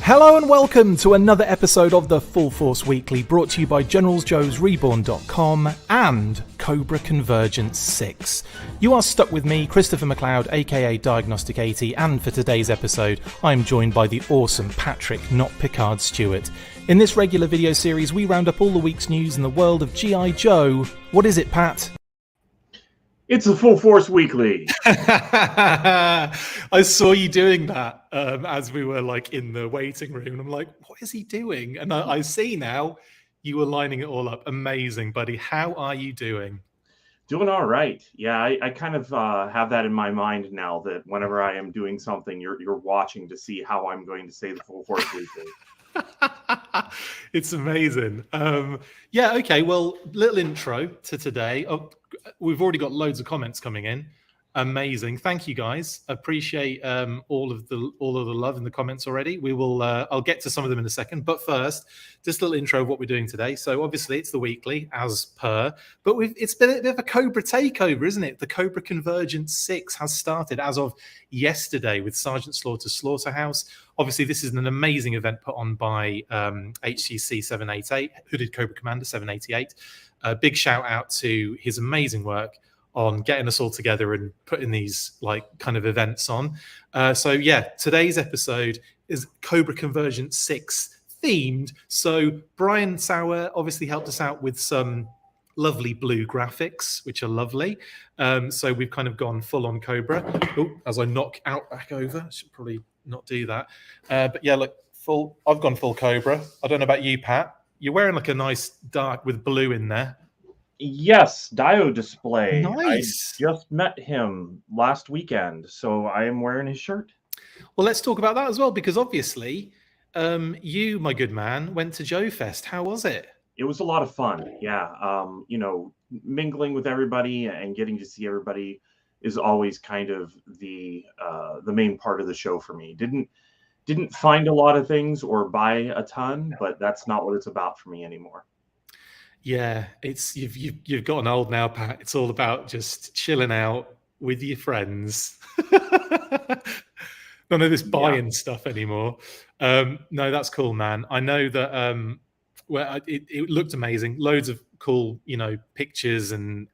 Hello and welcome to another episode of the Full Force Weekly, brought to you by GeneralsJoesReborn.com and Cobra Convergence 6. You are stuck with me, Christopher McLeod AKA Diagnostik80, and for today's episode, I'm joined by the awesome Patrick Notpicard Stewart. In this regular video series, we round up all the week's news in the world of G.I. Joe. What is it, Pat? It's the Full Force Weekly. I saw you doing that as we were like in the waiting room. And I'm like, what is he doing? And I see now you were lining it all up. Amazing, buddy. How are you doing? Doing all right. Yeah, I kind of have that in my mind now that whenever I am doing something, you're watching to see how I'm going to say the Full Force Weekly. It's amazing. Yeah, okay. Well, little intro to today. We've already got loads of comments coming in. Amazing. Thank you guys. Appreciate all of the love in the comments already. We will I'll get to some of them in a second, but first, just a little intro of what we're doing today. So obviously it's the weekly as per, but it's been a bit of a Cobra takeover, isn't it? The Cobra Convergence 6 has started as of yesterday with Sergeant Slaughter's Slaughterhouse. Obviously, this is an amazing event put on by HCC 788, Hooded Cobra Commander 788. Big shout out to his amazing work on getting us all together and putting these like kind of events on. So yeah, today's episode is Cobra Convergence 6 themed. So Brian Sauer obviously helped us out with some lovely blue graphics, which are lovely. So we've kind of gone full on Cobra. Oh, as I knock out back over, I should probably not do that. But yeah, look, I've gone full Cobra. I don't know about you, Pat. You're wearing like a nice dark with blue in there. Yes, Dio display. Nice. I just met him last weekend, so I am wearing his shirt. Well, let's talk about that as well, because obviously you, my good man, went to Joefest. How was it? It was a lot of fun. Yeah. You know, mingling with everybody and getting to see everybody is always kind of the main part of the show for me. Didn't find a lot of things or buy a ton, but that's not what it's about for me anymore. Yeah, it's you've gotten old now, Pat. It's all about just chilling out with your friends. None of this buying stuff anymore. No, that's cool, man. I know that it looked amazing. Loads of cool, pictures and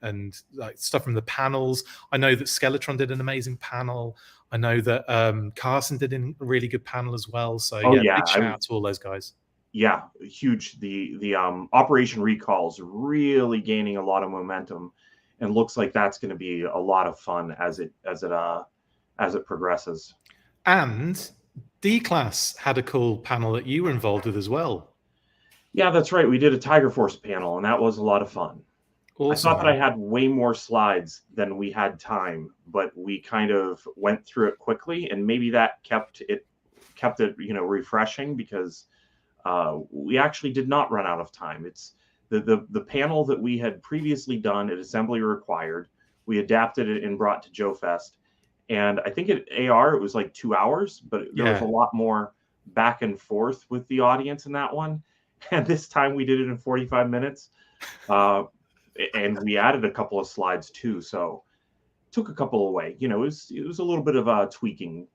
like stuff from the panels. I know that Skeletron did an amazing panel. I know that Carson did a really good panel as well. So big shout out to all those guys. Yeah, huge. The Operation Recall's really gaining a lot of momentum, and looks like that's going to be a lot of fun as it progresses. And D-Class had a cool panel that you were involved with as well. Yeah, that's right. We did a Tiger Force panel, and that was a lot of fun. Awesome. I thought that I had way more slides than we had time, but we kind of went through it quickly, and maybe that kept it refreshing because we actually did not run out of time. It's the panel that we had previously done at Assembly Required. We adapted it and brought to Joefest, and I think at AR it was like 2 hours, but there was a lot more back and forth with the audience in that one. And this time we did it in 45 minutes. And we added a couple of slides too, so took a couple away. It was a little bit of tweaking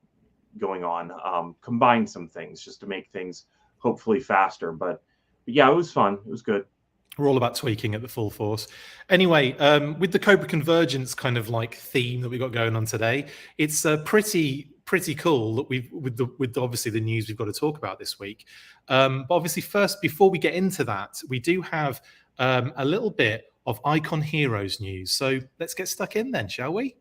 going on, combined some things just to make things hopefully faster. But yeah, it was fun. It was good. We're all about tweaking at the Full Force. Anyway, with the Cobra Convergence kind of like theme that we got going on today, it's pretty cool that with obviously the news we've got to talk about this week. But obviously first, before we get into that, we do have a little bit of Icon Heroes news. So let's get stuck in then, shall we?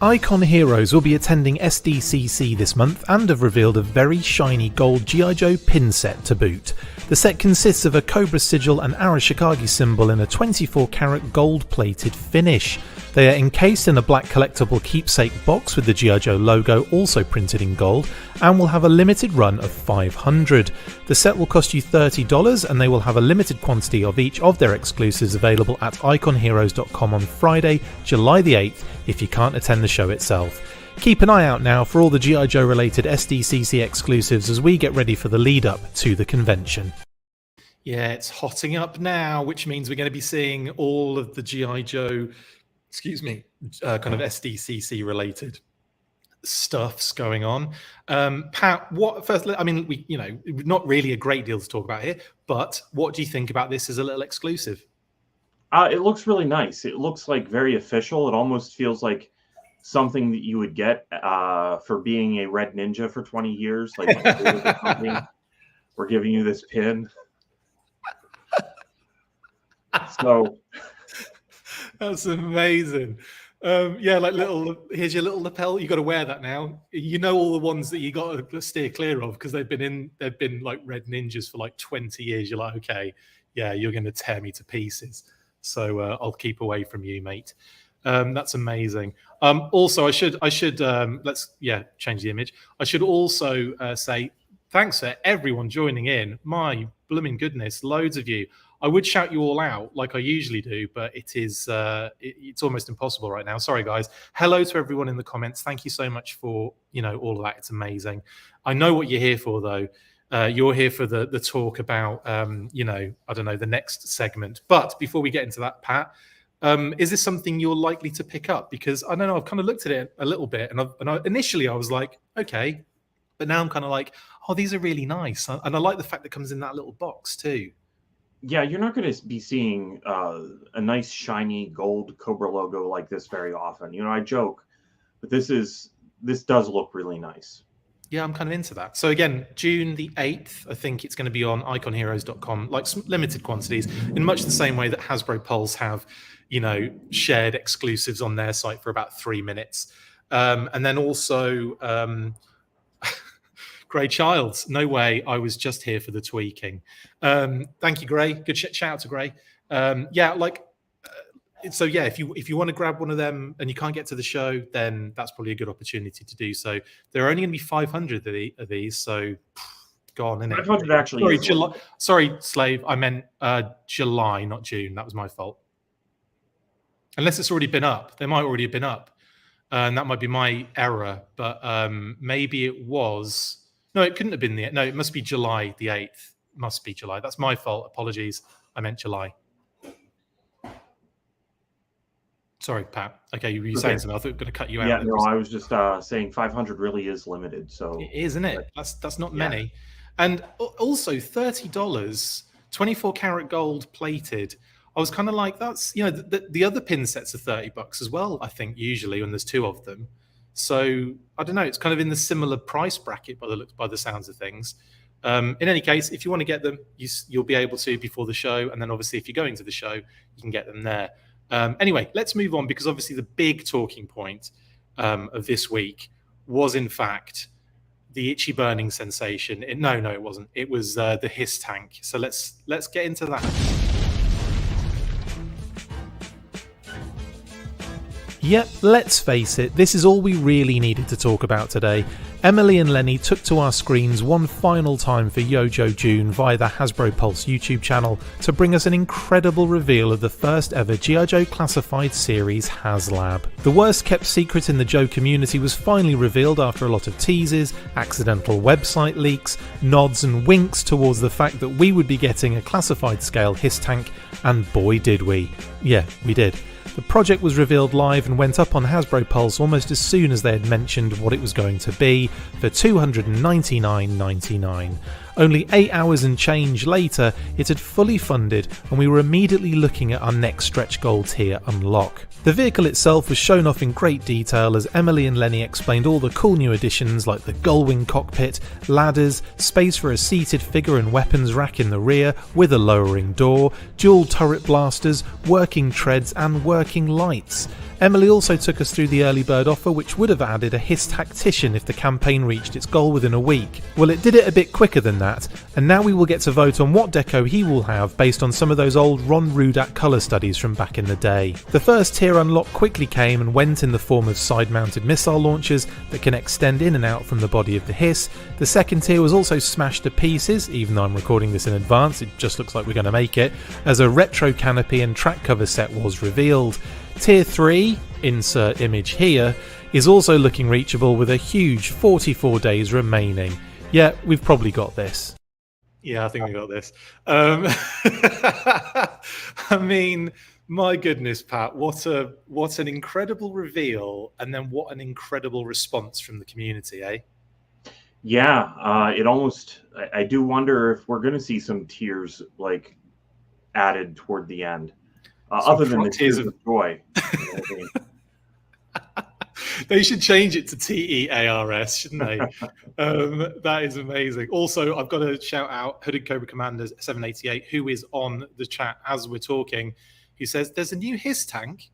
Icon Heroes will be attending SDCC this month and have revealed a very shiny gold G.I. Joe pin set to boot. The set consists of a Cobra sigil and Arashikage symbol in a 24-karat gold-plated finish. They are encased in a black collectible keepsake box with the G.I. Joe logo also printed in gold and will have a limited run of 500. The set will cost you $30 and they will have a limited quantity of each of their exclusives available at iconheroes.com on Friday, July the 8th if you can't attend the show itself. Keep an eye out now for all the G.I. Joe related SDCC exclusives as we get ready for the lead up to the convention. Yeah, it's hotting up now, which means we're going to be seeing all of the G.I. Joe excuse me, kind of SDCC related stuffs going on. Pat, what first? I mean, we, you know, not really a great deal to talk about here, but what do you think about this as a little exclusive? It looks really nice. It looks like very official. It almost feels like something that you would get for being a Red Ninja for 20 years. Like, we're giving you this pin. So that's amazing. Yeah, like here's your little lapel. You got to wear that now. You know all the ones that you got to steer clear of because they've been like Red Ninjas for like 20 years. You're like, okay, yeah, you're going to tear me to pieces. So I'll keep away from you, mate. That's amazing. Also, I should let's change the image. I should also say thanks for everyone joining in. My blooming goodness, loads of you. I would shout you all out like I usually do, but it is it's almost impossible right now. Sorry, guys. Hello to everyone in the comments. Thank you so much for all of that. It's amazing. I know what you're here for, though. You're here for the talk about I don't know, the next segment. But before we get into that, Pat, is this something you're likely to pick up? Because I don't know, I've kind of looked at it a little bit, and initially I was like, okay, but now I'm kind of like, oh, these are really nice, and I like the fact that it comes in that little box too. Yeah, you're not going to be seeing a nice shiny gold Cobra logo like this very often. You know, I joke, but this does look really nice. Yeah, I'm kind of into that. So again, June the 8th, I think it's going to be on iconheroes.com, like limited quantities, in much the same way that Hasbro Pulse have, shared exclusives on their site for about 3 minutes. And then also, Gray Childs, no way, I was just here for the tweaking. Thank you, Gray. Good shout out to Gray. So yeah, if you want to grab one of them and you can't get to the show, then that's probably a good opportunity to do so. There are only going to be 500 of these, so gone, isn't it? 500 actually. Sorry, July. Sorry, Slave. I meant July, not June. That was my fault. Unless it's already been up, they might already have been up, and that might be my error. But maybe it was. No, it couldn't have been no, it must be July the 8th. Must be July. That's my fault. Apologies. I meant July. Sorry, Pat. Okay, you were saying something. I thought I was going to cut you out. Yeah, no, I was just saying 500 really is limited. So it is, isn't it? That's not many. And also $30, 24 karat gold plated. I was kind of like, that's, the other pin sets are $30 as well, I think, usually when there's 2 of them. So I don't know, it's kind of in the similar price bracket by the sounds of things. In any case, if you want to get them, you'll be able to before the show. And then obviously if you're going to the show, you can get them there. Anyway, let's move on, because obviously the big talking point of this week was, in fact, the itchy burning sensation. No, it wasn't. It was the HISS tank. So let's get into that. Yep, let's face it, this is all we really needed to talk about today. Emily and Lenny took to our screens one final time for Yojo June via the Hasbro Pulse YouTube channel to bring us an incredible reveal of the first ever G.I. Joe Classified series HasLab. The worst kept secret in the Joe community was finally revealed after a lot of teases, accidental website leaks, nods and winks towards the fact that we would be getting a classified scale HISS tank, and boy did we. Yeah, we did. The project was revealed live and went up on Hasbro Pulse almost as soon as they had mentioned what it was going to be, for $299.99. Only 8 hours and change later, it had fully funded and we were immediately looking at our next stretch goal tier unlock. The vehicle itself was shown off in great detail as Emily and Lenny explained all the cool new additions like the gullwing cockpit, ladders, space for a seated figure and weapons rack in the rear with a lowering door, dual turret blasters, working treads and working lights. Emily also took us through the early bird offer, which would have added a HISS tactician if the campaign reached its goal within a week. Well, it did it a bit quicker than that, and now we will get to vote on what deco he will have based on some of those old Ron Rudat colour studies from back in the day. The first tier unlock quickly came and went in the form of side-mounted missile launchers that can extend in and out from the body of the HISS. The second tier was also smashed to pieces, even though I'm recording this in advance, it just looks like we're going to make it, as a retro canopy and track cover set was revealed. Tier 3, insert image here, is also looking reachable with a huge 44 days remaining. Yeah, we've probably got this. Yeah, I think we got this. I mean, My goodness, Pat, what an incredible reveal, and then what an incredible response from the community, eh? Yeah, it almost, I do wonder if we're going to see some tears like added toward the end, other than the tears of joy. You know what I mean? They should change it to TEARS, shouldn't they? That is amazing. Also, I've got to shout out Hooded Cobra Commander 788, who is on the chat as we're talking. He says, "There's a new HISS tank?" ?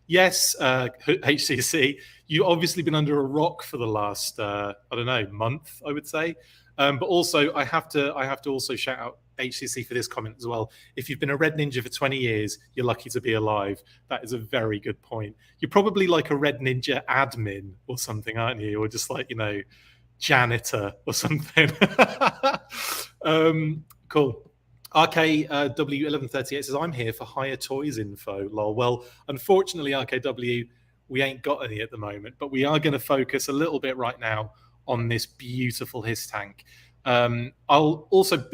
Yes, HCC. You've obviously been under a rock for the last, I don't know, month, I would say. But also, I have to also shout out HCC for this comment as well. If you've been a Red Ninja for 20 years, you're lucky to be alive. That is a very good point. You're probably like a Red Ninja admin or something, aren't you? Or just like, janitor or something. Cool. RKW1138 says, "I'm here for higher toys info, lol." Well, unfortunately, RKW, we ain't got any at the moment, but we are going to focus a little bit right now on this beautiful HISS tank. I'll also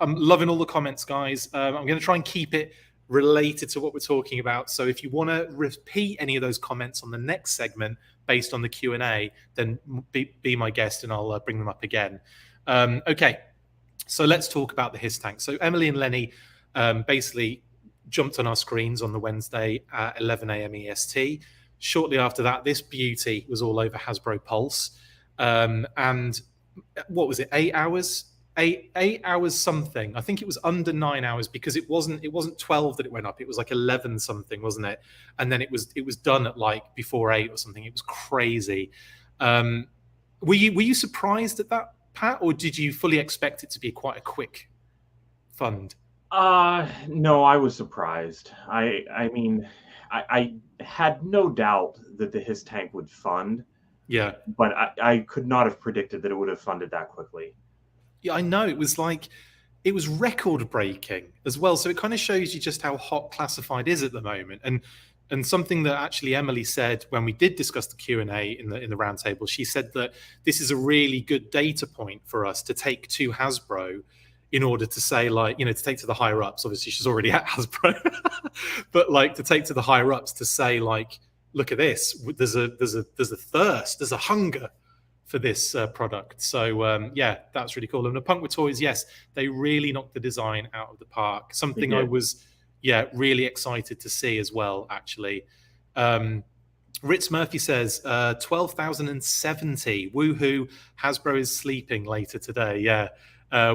I'm loving all the comments, guys. I'm going to try and keep it related to what we're talking about. So if you want to repeat any of those comments on the next segment based on the Q&A, then be my guest and I'll bring them up again. Okay, so let's talk about the HISS tank. So Emily and Lenny basically jumped on our screens on the Wednesday at 11 a.m. EST. Shortly after that, this beauty was all over Hasbro Pulse. And what was it, 8 hours? Eight hours something. I think it was under 9 hours, because it wasn't 12 that it went up. It was like 11 something, wasn't it? And then it was done at like before 8 or something. It was crazy. Were you surprised at that, Pat, or did you fully expect it to be quite a quick fund? No, I was surprised. I mean, I had no doubt that the HISS tank would fund. Yeah. But I could not have predicted that it would have funded that quickly. Yeah, I know. It was record breaking as well. So it kind of shows you just how hot classified is at the moment. And something that actually Emily said when we did discuss the Q&A in the roundtable, she said that this is a really good data point for us to take to Hasbro in order to say, like, to take to the higher ups. Obviously, she's already at Hasbro, but like to take to the higher ups to say, like, look at this. There's a thirst. There's a hunger for this product. So yeah, that's really cool. And the Punk with Toys, yes, they really knocked the design out of the park. Something I was, really excited to see as well. Actually, Ritz Murphy says 12,070. Woohoo! Hasbro is sleeping later today. Yeah,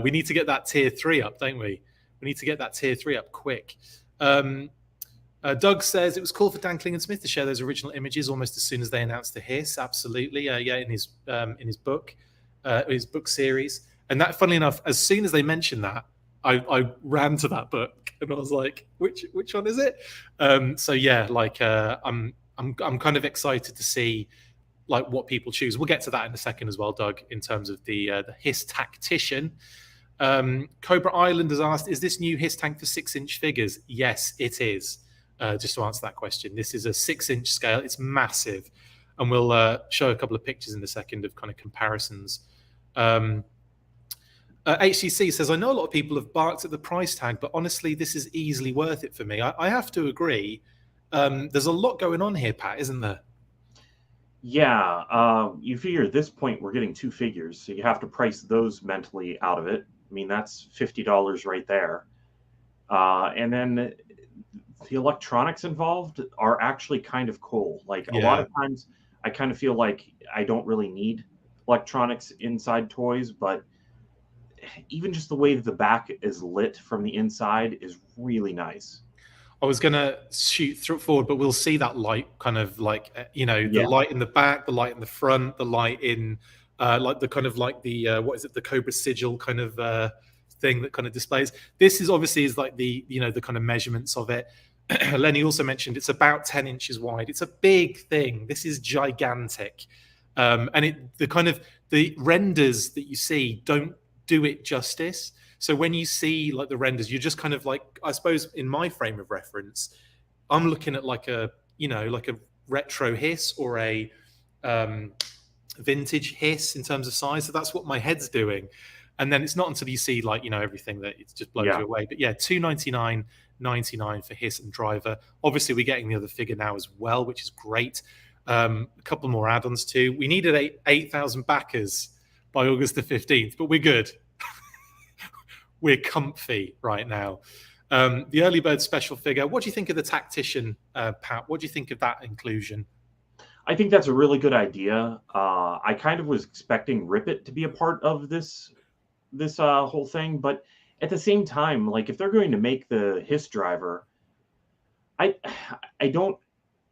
we need to get that tier 3 up, don't we? We need to get that tier 3 up quick. Doug says it was cool for Dan Klingon-Smith to share those original images almost as soon as they announced the HISS. Absolutely, in his book series. And that, funnily enough, as soon as they mentioned that, I ran to that book and I was like, which one is it? So yeah, like I'm kind of excited to see like what people choose. We'll get to that in a second as well, Doug, in terms of the HISS tactician. Cobra Island has asked, is this new HISS tank for 6-inch figures? Yes, it is. Just to answer that question, this is a 6-inch scale. It's massive, and we'll show a couple of pictures in a second of kind of comparisons. HCC says, I know a lot of people have barked at the price tag, but honestly, this is easily worth it for me. I have to agree. There's a lot going on here, Pat, isn't there? Yeah, you figure at this point we're getting 2 figures, so you have to price those mentally out of it. I mean, that's $50 right there. And then the electronics involved are actually kind of cool. Like a lot of times I kind of feel like I don't really need electronics inside toys, but even just the way that the back is lit from the inside is really nice. I was going to shoot forward, but we'll see that light kind of like, the light in the back, the light in the front, the light in like the kind of like the, what is it? The Cobra sigil kind of thing that kind of displays. This is obviously is like the, the kind of measurements of it. Lenny also mentioned it's about 10 inches wide. It's a big thing. This is gigantic. And the renders that you see don't do it justice. So when you see like the renders, you're just kind of like, I suppose in my frame of reference, I'm looking at like a, like a retro HISS or a vintage HISS in terms of size. So that's what my head's doing. And then it's not until you see like, you know, everything that it just blows you away. But yeah, $299.99 for Hiss and Driver. Obviously, we're getting the other figure now as well, which is great. A couple more add-ons too. We needed 8,000 backers by August the 15th, but we're good. We're comfy right now. The early bird special figure. What do you think of the Tactician, Pat? What do you think of that inclusion? I think that's a really good idea. I kind of was expecting Rip-It to be a part of this whole thing, but at the same time, like if they're going to make the Hiss driver, I don't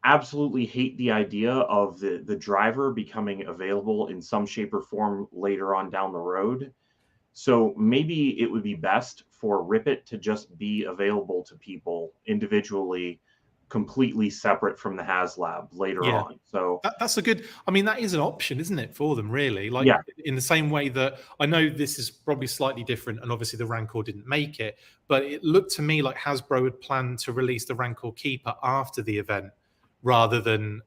absolutely hate the idea of the driver becoming available in some shape or form later on down the road. So maybe it would be best for Rip-It to just be available to people individually, completely separate from the HasLab later on. So that's a good, I mean, that is an option, isn't it, for them, really? Like in the same way that I know this is probably slightly different, and obviously the Rancor didn't make it, but it looked to me like Hasbro had planned to release the Rancor Keeper after the event rather than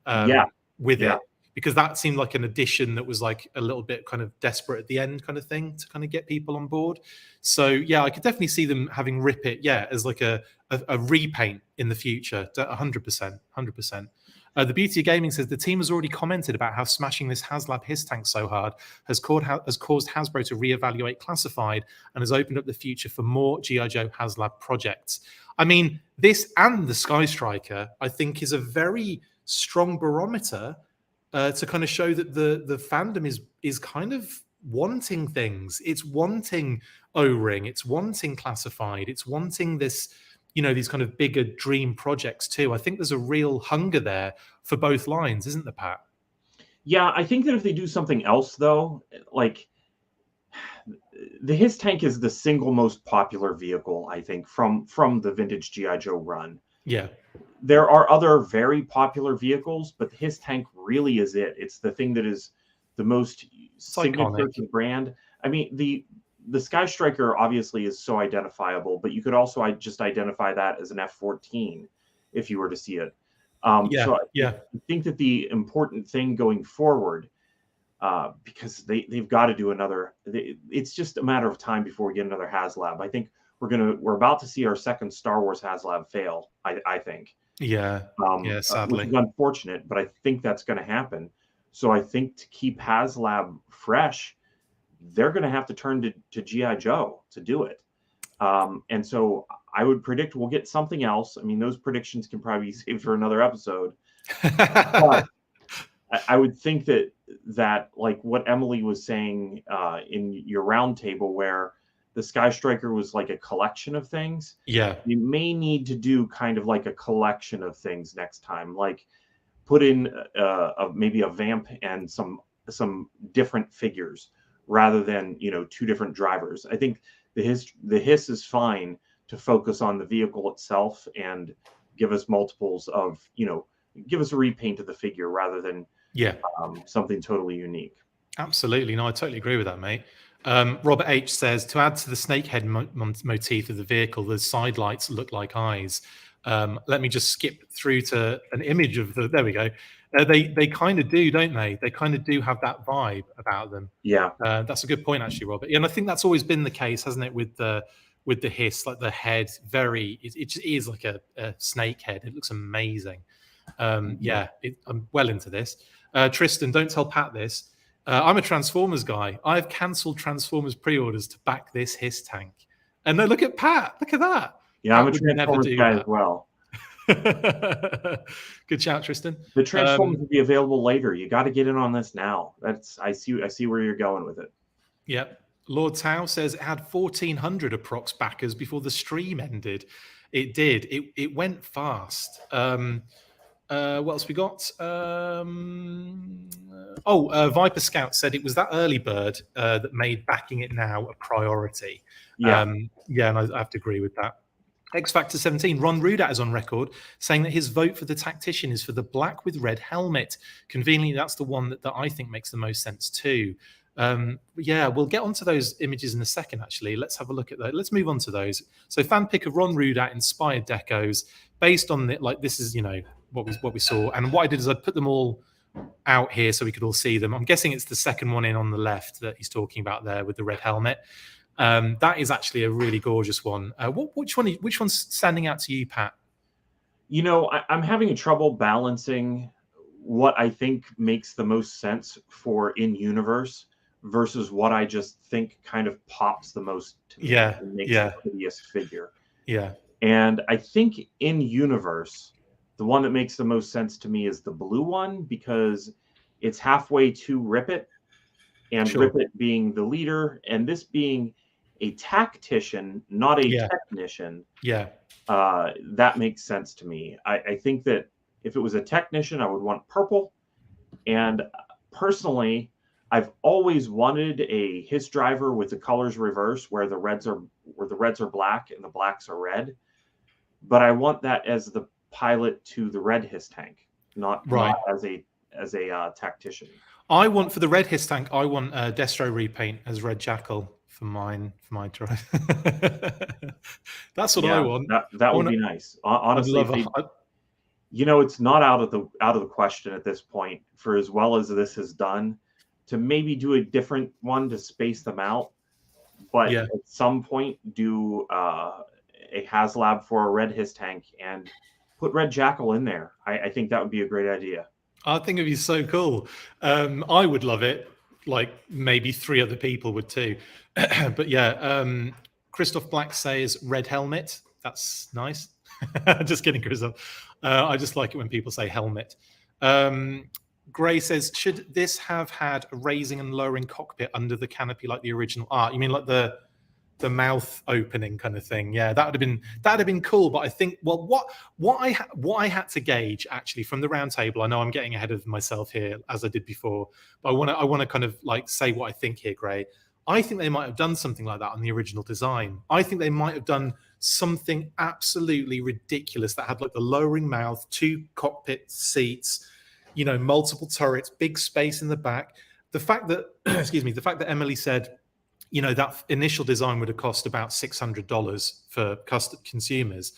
with it, because that seemed like an addition that was like a little bit kind of desperate at the end kind of thing to kind of get people on board. So yeah, I could definitely see them having Rip-It, as like a repaint in the future, 100%. The Beauty of Gaming says the team has already commented about how smashing this HasLab HISS tank so hard has caused Hasbro to reevaluate Classified and has opened up the future for more G.I. Joe HasLab projects. I mean, this and the Sky Striker, I think, is a very strong barometer to kind of show that the fandom is kind of wanting things. It's wanting O-Ring, it's wanting Classified, it's wanting this, you know, these kind of bigger dream projects too. I think there's a real hunger there for both lines, isn't there, Pat? Yeah, I think that if they do something else though, like the Hiss tank is the single most popular vehicle, I think, from the vintage G.I. Joe run. Yeah. There are other very popular vehicles, but the Hiss tank really is it. It's the thing that is the most signature to the brand. I mean, the Sky Striker obviously is so identifiable, but you could also just identify that as an F-14 if you were to see it. So I think that the important thing going forward, because they've got to do another, it's just a matter of time before we get another HasLab. I think we're about to see our second Star Wars HasLab fail, I think. Sadly. Which is unfortunate, but I think that's going to happen. So I think to keep HasLab fresh, they're going to have to turn to G.I. Joe to do it. And so I would predict we'll get something else. I mean, those predictions can probably be saved for another episode. But I would think that like what Emily was saying in your roundtable, where the Sky Striker was like a collection of things. Yeah. You may need to do kind of like a collection of things next time, like put in maybe a vamp and some different figures rather than, you know, two different drivers. I think the Hiss is fine to focus on the vehicle itself and give us multiples of, you know, give us a repaint of the figure rather than something totally unique. Absolutely. No, I totally agree with that, mate. Robert H says, to add to the snakehead motif of the vehicle, the side lights look like eyes. Let me just skip through to an image of there we go. They kind of do, don't they? They kind of do have that vibe about them. Yeah. That's a good point, actually, Robert. And I think that's always been the case, hasn't it, with the Hiss, like the head, it just is like a snake head. It looks amazing. I'm well into this. Tristan, don't tell Pat this. I'm a Transformers guy. I've cancelled Transformers pre-orders to back this Hiss tank. And no, look at Pat. Look at that. Yeah, I'm a Transformers guy as well. Good shout, Tristan. The Transformers will be available later. You got to get in on this now. I see where you're going with it. Yep. Lord Tao says it had 1,400 approx backers before the stream ended. It did. It went fast. What else we got? Viper Scout said it was that early bird that made backing it now a priority. And I have to agree with that. X Factor 17, Ron Rudat is on record saying that his vote for the Tactician is for the black with red helmet. Conveniently, that's the one that I think makes the most sense too. We'll get onto those images in a second, actually. Let's have a look at that. Let's move on to those. So fan pick of Ron Rudat inspired decos based on this is, you know, what we saw. And what I did is I put them all out here so we could all see them. I'm guessing it's the second one in on the left that he's talking about there with the red helmet. That is actually a really gorgeous one. Which one's standing out to you, Pat? You know, I'm having trouble balancing what I think makes the most sense for in-universe versus what I just think kind of pops the most to me and makes the prettiest figure. Yeah. And I think in-universe, the one that makes the most sense to me is the blue one, because it's halfway to Rip It, and Rip It being the leader, and this being a tactician, not a technician. Yeah. That makes sense to me. I think that if it was a technician, I would want purple. And personally, I've always wanted a HISS driver with the colors reversed, where the reds are black and the blacks are red. But I want that as the pilot to the red HISS tank, not as a tactician. I want, for the red HISS tank, I want Destro repaint as Red Jackal for my drive. That's what I want. That would be nice. Honestly, you know, it's not out of the question at this point, for as well as this has done, to maybe do a different one to space them out, but at some point do a HasLab for a red HISS tank and put Red Jackal in there. I think that would be a great idea. I think it'd be so cool. I would love it. Like maybe 3 other people would too. But yeah, Christoph Black says red helmet. That's nice. Just kidding, Christoph. I just like it when people say helmet. Gray says, should this have had a raising and lowering cockpit under the canopy like the original art? You mean like the mouth opening kind of thing? Yeah, that would have been cool. But I think, well, what I had to gauge actually from the roundtable, I know I'm getting ahead of myself here as I did before, but I want to kind of like say what I think here, Gray. I think they might have done something like that on the original design. I think they might have done something absolutely ridiculous that had like the lowering mouth, 2 cockpit seats, you know, multiple turrets, big space in the back. The fact that, excuse me, the fact that Emily said, you know, that initial design would have cost about $600 for consumers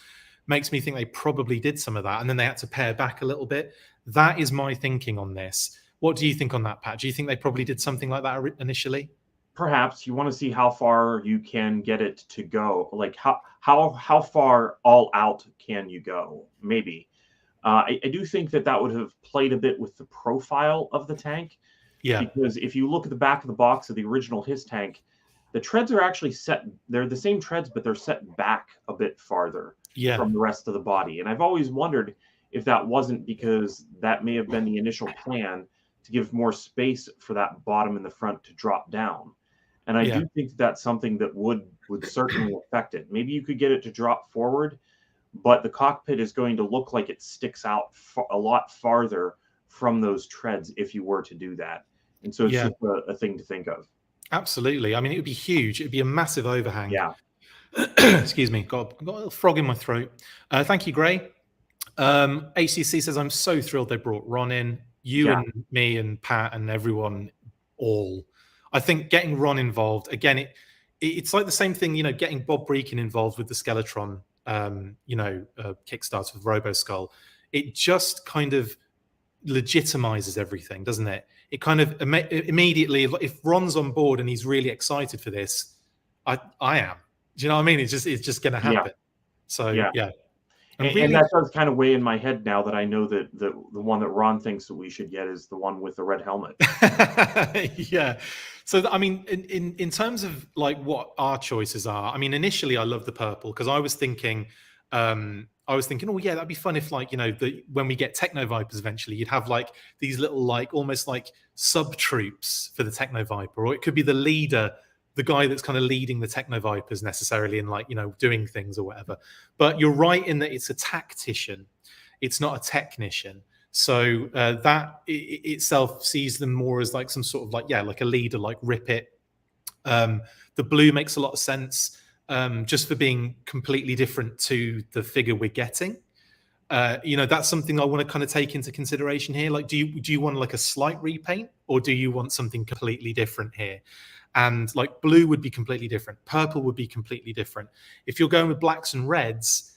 makes me think they probably did some of that, and then they had to pare back a little bit. That is my thinking on this. What do you think on that, Pat? Do you think they probably did something like that initially? Perhaps you want to see how far you can get it to go. Like how far all out can you go? Maybe. I do think that would have played a bit with the profile of the tank. Yeah. Because if you look at the back of the box of the original HISS tank, the treads are actually set. They're the same treads, but they're set back a bit farther from the rest of the body. And I've always wondered if that wasn't because that may have been the initial plan to give more space for that bottom and the front to drop down. And I do think that's something that would certainly affect it. Maybe you could get it to drop forward, but the cockpit is going to look like it sticks out a lot farther from those treads if you were to do that. And so it's just a thing to think of. Absolutely. I mean, it would be huge. It'd be a massive overhang. Yeah. Excuse me. Got a little frog in my throat. Thank you, Gray. HCC says, I'm so thrilled they brought Ron in. You and me and Pat and everyone all. I think getting Ron involved, again, it's like the same thing, you know, getting Bob Breakin involved with the Skeletron, Kickstarter with RoboSkull. It just kind of legitimizes everything, doesn't it? It kind of immediately, if Ron's on board and he's really excited for this, I am. Do you know what I mean? It's just going to happen. Yeah. So yeah. And that does kind of weigh in my head now that I know that the one that Ron thinks that we should get is the one with the red helmet. Yeah. So I mean, in terms of like what our choices are, I mean, initially I love the purple because I was thinking, oh yeah, that'd be fun if like, you know, when we get Techno Vipers eventually, you'd have like these little like almost like sub troops for the Techno Viper, or it could be the leader, the guy that's kind of leading the Techno Vipers necessarily and like, you know, doing things or whatever. But you're right in that it's a tactician. It's not a technician. So that itself sees them more as like some sort of like, like a leader, like Rip It. The blue makes a lot of sense just for being completely different to the figure we're getting. You know, that's something I want to kind of take into consideration here. Like, do you want like a slight repaint or do you want something completely different here? And like blue would be completely different. Purple would be completely different. If you're going with blacks and reds,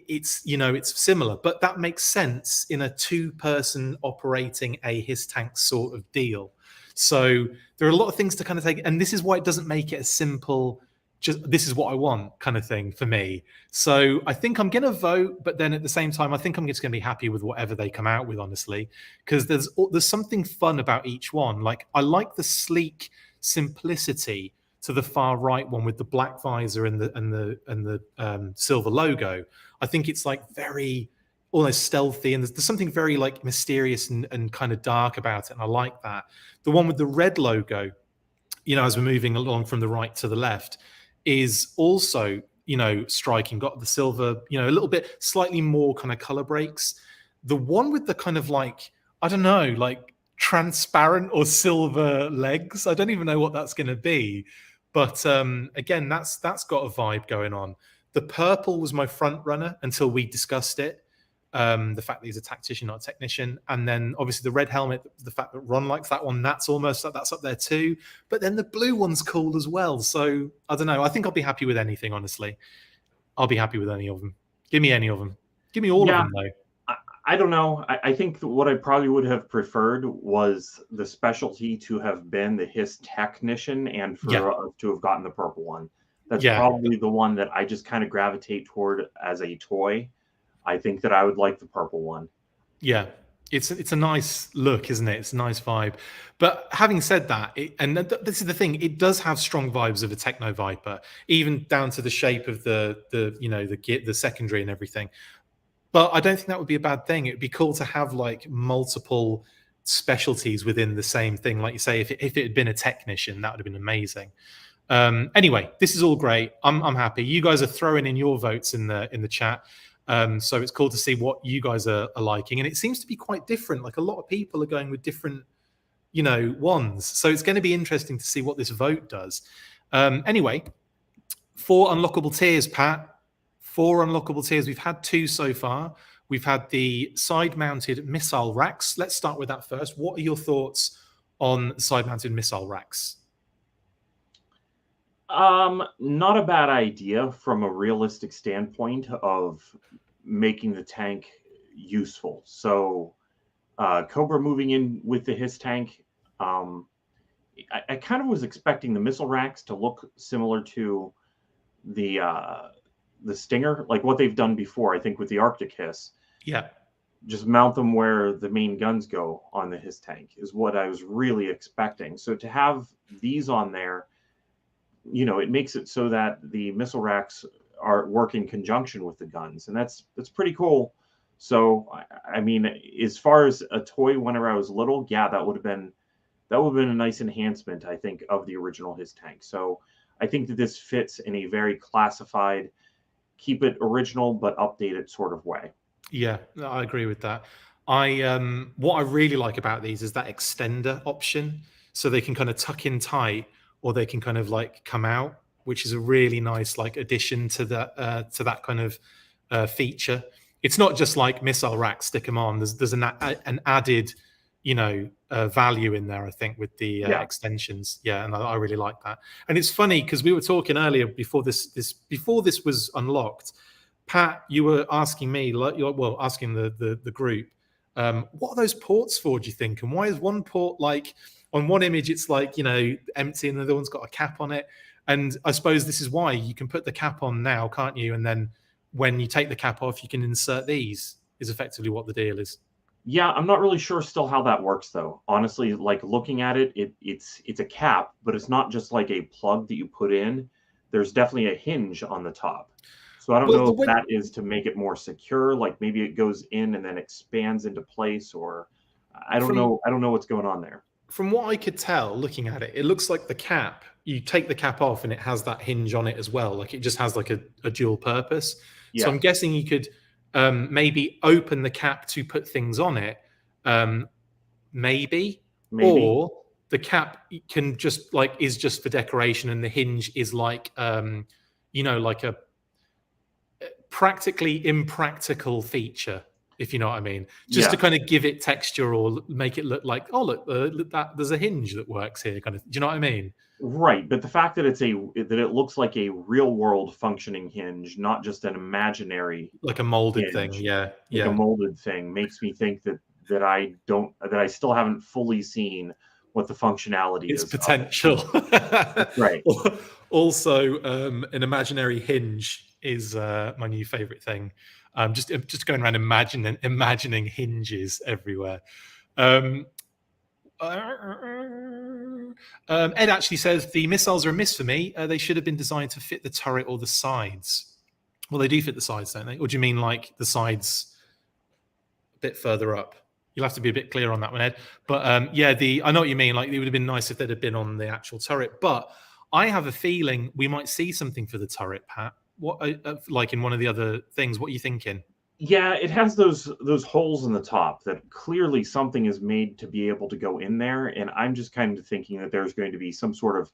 it's, you know, it's similar, but that makes sense in a 2-person operating a HISS tank sort of deal. So there are a lot of things to kind of take, and this is why it doesn't make it a simple, just this is what I want kind of thing for me. So I think I'm going to vote, but then at the same time, I think I'm just going to be happy with whatever they come out with, honestly, because there's something fun about each one. Like, I like the sleek simplicity to the far right one with the black visor and the silver logo. I think it's like very almost stealthy, and there's something very like mysterious and kind of dark about it, and I like that. The one with the red logo, you know, as we're moving along from the right to the left, is also, you know, striking. Got the silver, you know, a little bit slightly more kind of color breaks. The one with the kind of like, I don't know, like transparent or silver legs, I don't even know what that's going to be. But again, that's got a vibe going on. The purple was my front runner until we discussed it. The fact that he's a tactician, not a technician. And then obviously the red helmet, the fact that Ron likes that one, that's up there too. But then the blue one's cool as well. So I don't know. I think I'll be happy with anything, honestly. I'll be happy with any of them. Give me any of them. Give me all of them, though. I don't know. I think what I probably would have preferred was the specialty to have been the HISS technician, and for to have gotten the purple one. That's probably the one that I just kind of gravitate toward as a toy. I think that I would like the purple one. Yeah, it's a nice look, isn't it? It's a nice vibe. But having said that, this is the thing, it does have strong vibes of a Techno Viper, even down to the shape of the you know, the secondary and everything. But I don't think that would be a bad thing. It would be cool to have like multiple specialties within the same thing. Like you say, if it had been a technician, that would have been amazing. Anyway, this is all great. I'm happy. You guys are throwing in your votes in the chat. So it's cool to see what you guys are liking. And it seems to be quite different. Like, a lot of people are going with different, you know, ones. So it's going to be interesting to see what this vote does. Anyway, 4 unlockable tiers, Pat. 4 unlockable tiers. We've had 2 so far. We've had the side-mounted missile racks. Let's start with that first. What are your thoughts on side-mounted missile racks? Not a bad idea from a realistic standpoint of making the tank useful. So Cobra moving in with the HISS tank, I kind of was expecting the missile racks to look similar to the Stinger, like what they've done before, I think, with the Arctic HISS. Yeah. Just mount them where the main guns go on the HISS tank is what I was really expecting. So to have these on there, you know, it makes it so that the missile racks work in conjunction with the guns, and that's pretty cool. So I mean, as far as a toy, whenever I was little, yeah, that would have been a nice enhancement, I think, of the original HISS tank. So I think that this fits in a very classified, keep it original but update it sort of way. Yeah, I agree with that. What I really like about these is that extender option, so they can kind of tuck in tight, or they can kind of like come out, which is a really nice like addition to that kind of feature. It's not just like missile rack, stick them on. There's an added, you know, value in there, I think, with the extensions. Yeah, and I really like that. And it's funny because we were talking earlier before this was unlocked. Pat, you were asking me, asking the group, what are those ports for, do you think? And why is one port like, on one image it's like, you know, empty, and the other one's got a cap on it? And I suppose this is why you can put the cap on now, can't you? And then when you take the cap off, you can insert these, is effectively what the deal is. Yeah, I'm not really sure still how that works, though. Honestly, like looking at it, it's a cap, but it's not just like a plug that you put in. There's definitely a hinge on the top. So I don't know if that is to make it more secure, like maybe it goes in and then expands into place, or I don't know. I don't know what's going on there. From what I could tell, looking at it, it looks like the cap, you take the cap off and it has that hinge on it as well. Like, it just has like a dual purpose. Yeah. So I'm guessing you could maybe open the cap to put things on it, maybe, or the cap can just like is just for decoration, and the hinge is like you know, like a practically impractical feature if you know what I mean, just to kind of give it texture or make it look like, oh look, that there's a hinge that works here, kind of. Do you know what I mean? Right, but the fact that it looks like a real world functioning hinge, not just an imaginary, like a molded hinge, thing, yeah, like a molded thing, makes me think that I still haven't fully seen what the functionality its is. potential. Right. Also, an imaginary hinge is my new favorite thing. Just going around imagining hinges everywhere. Ed actually says the missiles are a miss for me. They should have been designed to fit the turret or the sides. Well, they do fit the sides, don't they? Or do you mean like the sides a bit further up? You'll have to be a bit clear on that one, Ed. But yeah, I know what you mean. Like, it would have been nice if they'd have been on the actual turret. But I have a feeling we might see something for the turret, Pat. What, like in one of the other things? What are you thinking? Yeah, it has those holes in the top that clearly something is made to be able to go in there, and I'm just kind of thinking that there's going to be some sort of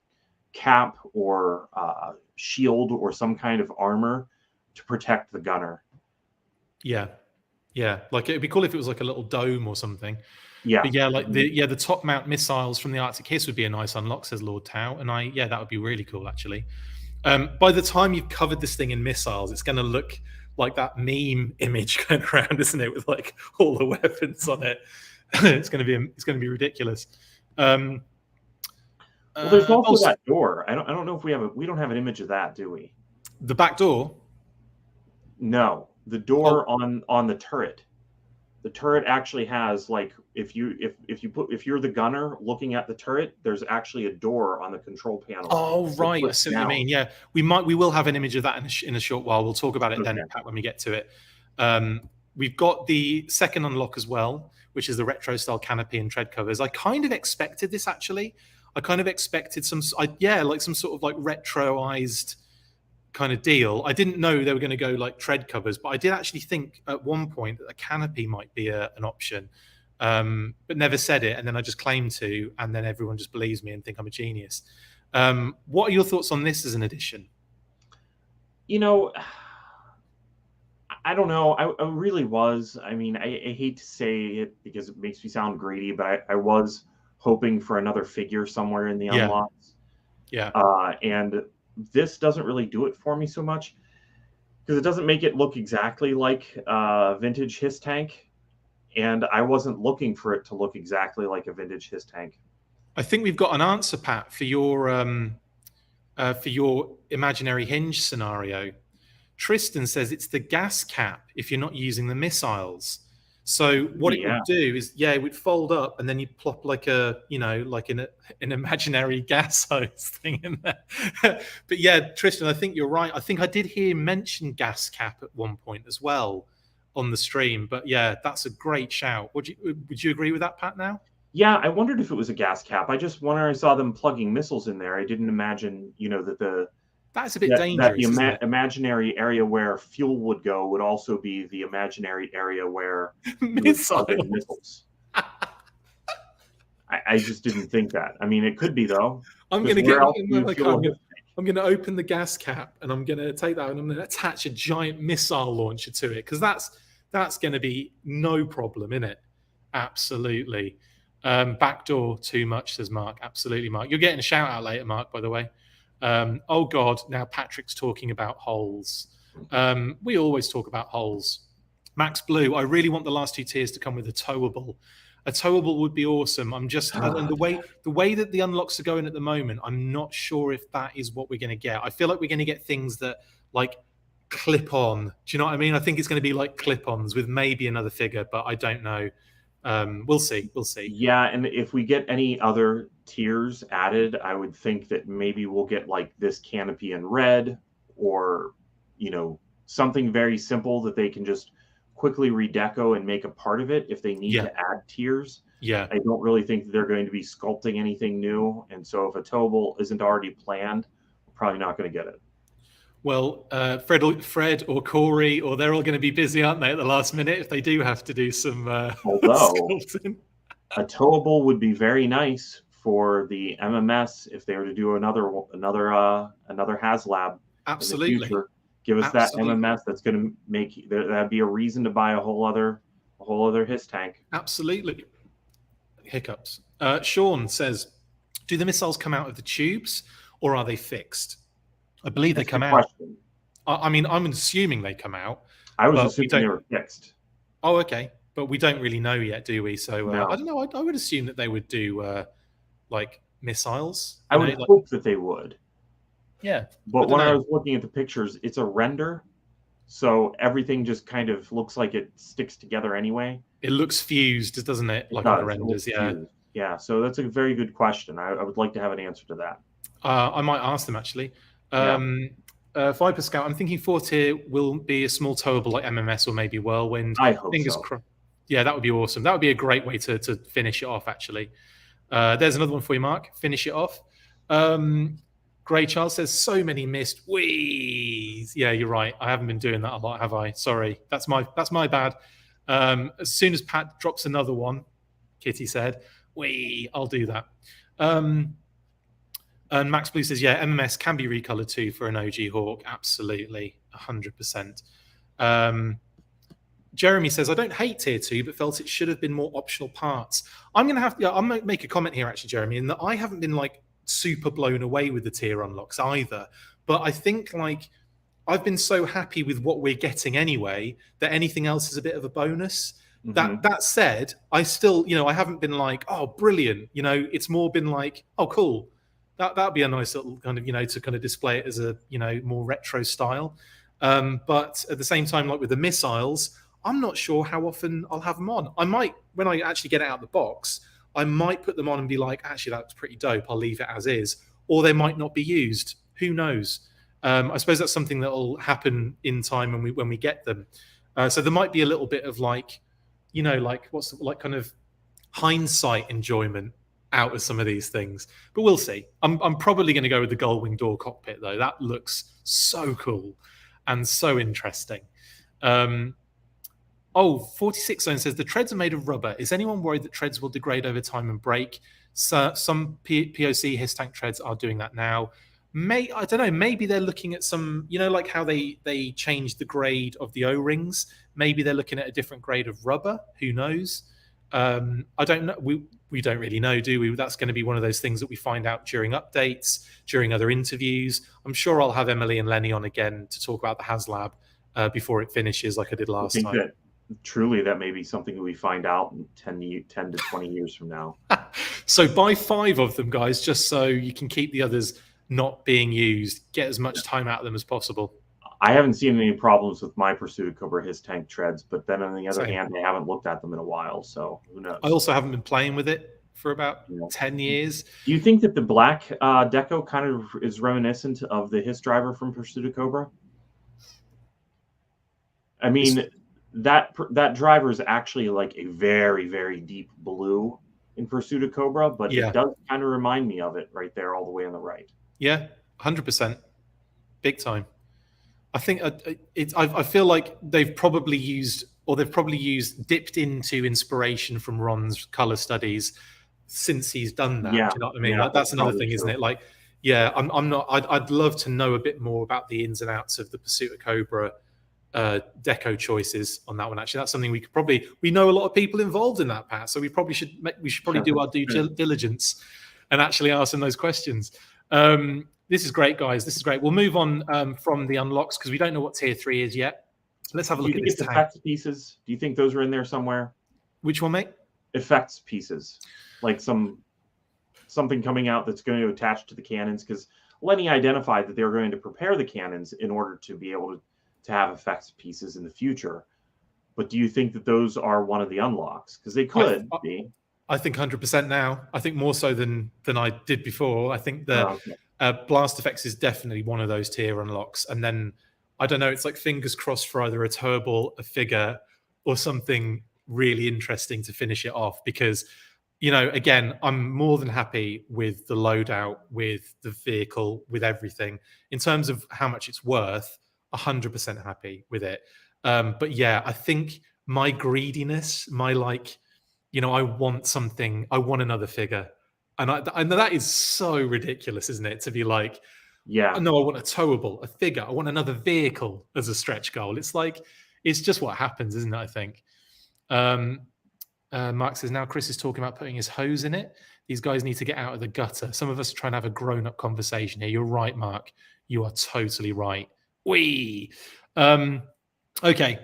cap or shield or some kind of armor to protect the gunner. Yeah, yeah. Like, it'd be cool if it was like a little dome or something. Yeah, but yeah, like the top mount missiles from the Arctic Hiss would be a nice unlock, says Lord Tau, and that would be really cool actually. By the time you've covered this thing in missiles, it's going to look like that meme image going around, isn't it, with like all the weapons on it? It's going to be ridiculous. Well, there's also that door. I don't know if we don't have an image of that, do we? The back door? No, the door on the turret. The turret actually has, like, if you're the gunner looking at the turret, there's actually a door on the control panel. Oh, right. I see what you mean. Yeah, we will have an image of that in a short while. We'll talk about it then, Pat, when we get to it. We've got the second unlock as well, which is the retro style canopy and tread covers. I kind of expected this actually. I kind of expected like some sort of like retroized kind of deal. I didn't know they were going to go like tread covers, but I did actually think at one point that a canopy might be an option, but never said it. And then I just claimed to, and then everyone just believes me and think I'm a genius. What are your thoughts on this as an addition? You know, I don't know. I really was. I mean, I hate to say it because it makes me sound greedy, but I was hoping for another figure somewhere in the unlocks. Yeah. And this doesn't really do it for me so much because it doesn't make it look exactly like a vintage HISS tank, and I wasn't looking for it to look exactly like a vintage HISS tank. I think we've got an answer, Pat, for your imaginary hinge scenario. Tristan says it's the gas cap if you're not using the missiles. So what it would do is, it would fold up and then you'd plop like an imaginary gas hose thing in there. But yeah, Tristan, I think you're right. I think I did hear him mention gas cap at one point as well on the stream. But yeah, that's a great shout. Would you agree with that, Pat, now? Yeah, I wondered if it was a gas cap. I just, when I saw them plugging missiles in there, I didn't imagine, that that's a bit dangerous. That the imaginary area where fuel would go would also be the imaginary area where missiles. I just didn't think that. I mean, it could be though. I'm going to open the gas cap and I'm going to take that and I'm going to attach a giant missile launcher to it, because that's going to be no problem, isn't it? Absolutely. Backdoor too much, says Mark. Absolutely, Mark. You're getting a shout out later, Mark, by the way. Oh God, now Patrick's talking about holes. We always talk about holes. Max Blue, I really want the last two tiers to come with a towable. A towable would be awesome. I'm just, and the way that the unlocks are going at the moment, I'm not sure if that is what we're going to get. I feel like we're going to get things that like clip on. Do you know what I mean? I think it's going to be like clip-ons with maybe another figure, but I don't know. We'll see. Yeah, and if we get any other tiers added, I would think that maybe we'll get like this canopy in red, or something very simple that they can just quickly redeco and make a part of it if they need to add tiers. Yeah, I don't really think that they're going to be sculpting anything new, and so if a towable isn't already planned, we're probably not going to get it. Well, Fred or Corey, or they're all going to be busy, aren't they, at the last minute if they do have to do some sculpting. A towable would be very nice for the MMS if they were to do another HasLab. Absolutely. Give us that MMS that's going to make that'd be a reason to buy a whole other a whole other HISS tank. Absolutely. Hiccups. Sean says, do the missiles come out of the tubes or are they fixed? I believe they come out. I mean, I'm assuming they come out. I was assuming they were fixed. Oh, okay. But we don't really know yet, do we? So no. I don't know. I would assume that they would do like missiles. I would hope that they would. Yeah. But when I was looking at the pictures, it's a render. So everything just kind of looks like it sticks together anyway. It looks fused, doesn't it? Like on the renders, yeah. Fused. Yeah, so that's a very good question. I would like to have an answer to that. I might ask them, actually. Viper Scout, I'm thinking 4-tier will be a small towable like MMS or maybe Whirlwind. I hope Fingers so. crossed. Yeah, that would be awesome. That would be a great way to finish it off, actually. There's another one for you, Mark. Finish it off. Grey Charles says, so many missed. Wheeze. Yeah, you're right. I haven't been doing that a lot, have I? Sorry. That's my bad. As soon as Pat drops another one, Kitty said, wee, I'll do that. And Max Blue says, yeah, MMS can be recolored too for an OG Hawk. Absolutely, 100%. Jeremy says, I don't hate tier 2, but felt it should have been more optional parts. I'm going to make a comment here, actually, Jeremy, in that I haven't been like super blown away with the tier unlocks either. But I think like I've been so happy with what we're getting anyway that anything else is a bit of a bonus. That said, I still, I haven't been like, oh, brilliant. It's more been like, oh, cool. That'd be a nice little kind of, to kind of display it as a, more retro style. But at the same time, like with the missiles, I'm not sure how often I'll have them on. I might, when I actually get it out of the box, I might put them on and be like, actually, that's pretty dope. I'll leave it as is. Or they might not be used. Who knows? I suppose that's something that will happen in time when we get them. So there might be a little bit of like, like what's like kind of hindsight enjoyment out of some of these things, but we'll see. I'm probably going to go with the gull-wing door cockpit though. That looks so cool and so interesting. 46 Zone says the treads are made of rubber. Is anyone worried that treads will degrade over time and break? So some POC HISS tank treads are doing that now. I don't know. Maybe they're looking at some, like how they changed the grade of the O-rings. Maybe they're looking at a different grade of rubber. Who knows? I don't know. We don't really know, do we? That's going to be one of those things that we find out during updates, during other interviews. I'm sure I'll have Emily and Lenny on again to talk about the HasLab before it finishes, like I did last time. That truly that may be something that we find out in 10 to 20 years from now. So buy 5 of them, guys, just so you can keep the others not being used. Get as much time out of them as possible. I haven't seen any problems with my Pursuit of Cobra HISS tank treads, but then on the other hand, I haven't looked at them in a while, so who knows? I also haven't been playing with it for about 10 years. Do you think that the black deco kind of is reminiscent of the HISS driver from Pursuit of Cobra? I mean, that driver is actually like a very, very deep blue in Pursuit of Cobra, but it does kind of remind me of it right there all the way on the right. Yeah, 100%. Big time. I think I feel like they've probably dipped into inspiration from Ron's color studies since he's done that. Yeah. Do you know what I mean? Yeah, like, that's another thing, true. isn't it? Like, yeah, I'm not. I'd love to know a bit more about the ins and outs of the Pursuit of Cobra deco choices on that one. Actually, that's something we know a lot of people involved in that, Pat. So we should probably do our due diligence and actually ask them those questions. This is great, guys. This is great. We'll move on from the unlocks because we don't know what tier 3 is yet. Let's have a look at this. Effects pieces. Do you think those are in there somewhere? Which one, mate? Effects pieces, like something coming out that's going to attach to the cannons. Because Lenny identified that they were going to prepare the cannons in order to be able to have effects pieces in the future. But do you think that those are one of the unlocks? Because they could be. I think 100% now. I think more so than I did before. I think the blast effects is definitely one of those tier unlocks. And then, I don't know, it's like fingers crossed for either a turbo, a figure, or something really interesting to finish it off. Because, again, I'm more than happy with the loadout, with the vehicle, with everything. In terms of how much it's worth, 100% happy with it. But yeah, I think my greediness, my I want something, I want another figure. And I know that is so ridiculous, isn't it? To be like, no, I want a towable, a figure. I want another vehicle as a stretch goal. It's like, it's just what happens, isn't it? I think. Mark says, now Chris is talking about putting his hose in it. These guys need to get out of the gutter. Some of us are trying to have a grown-up conversation here. You're right, Mark. You are totally right. Wee. Okay.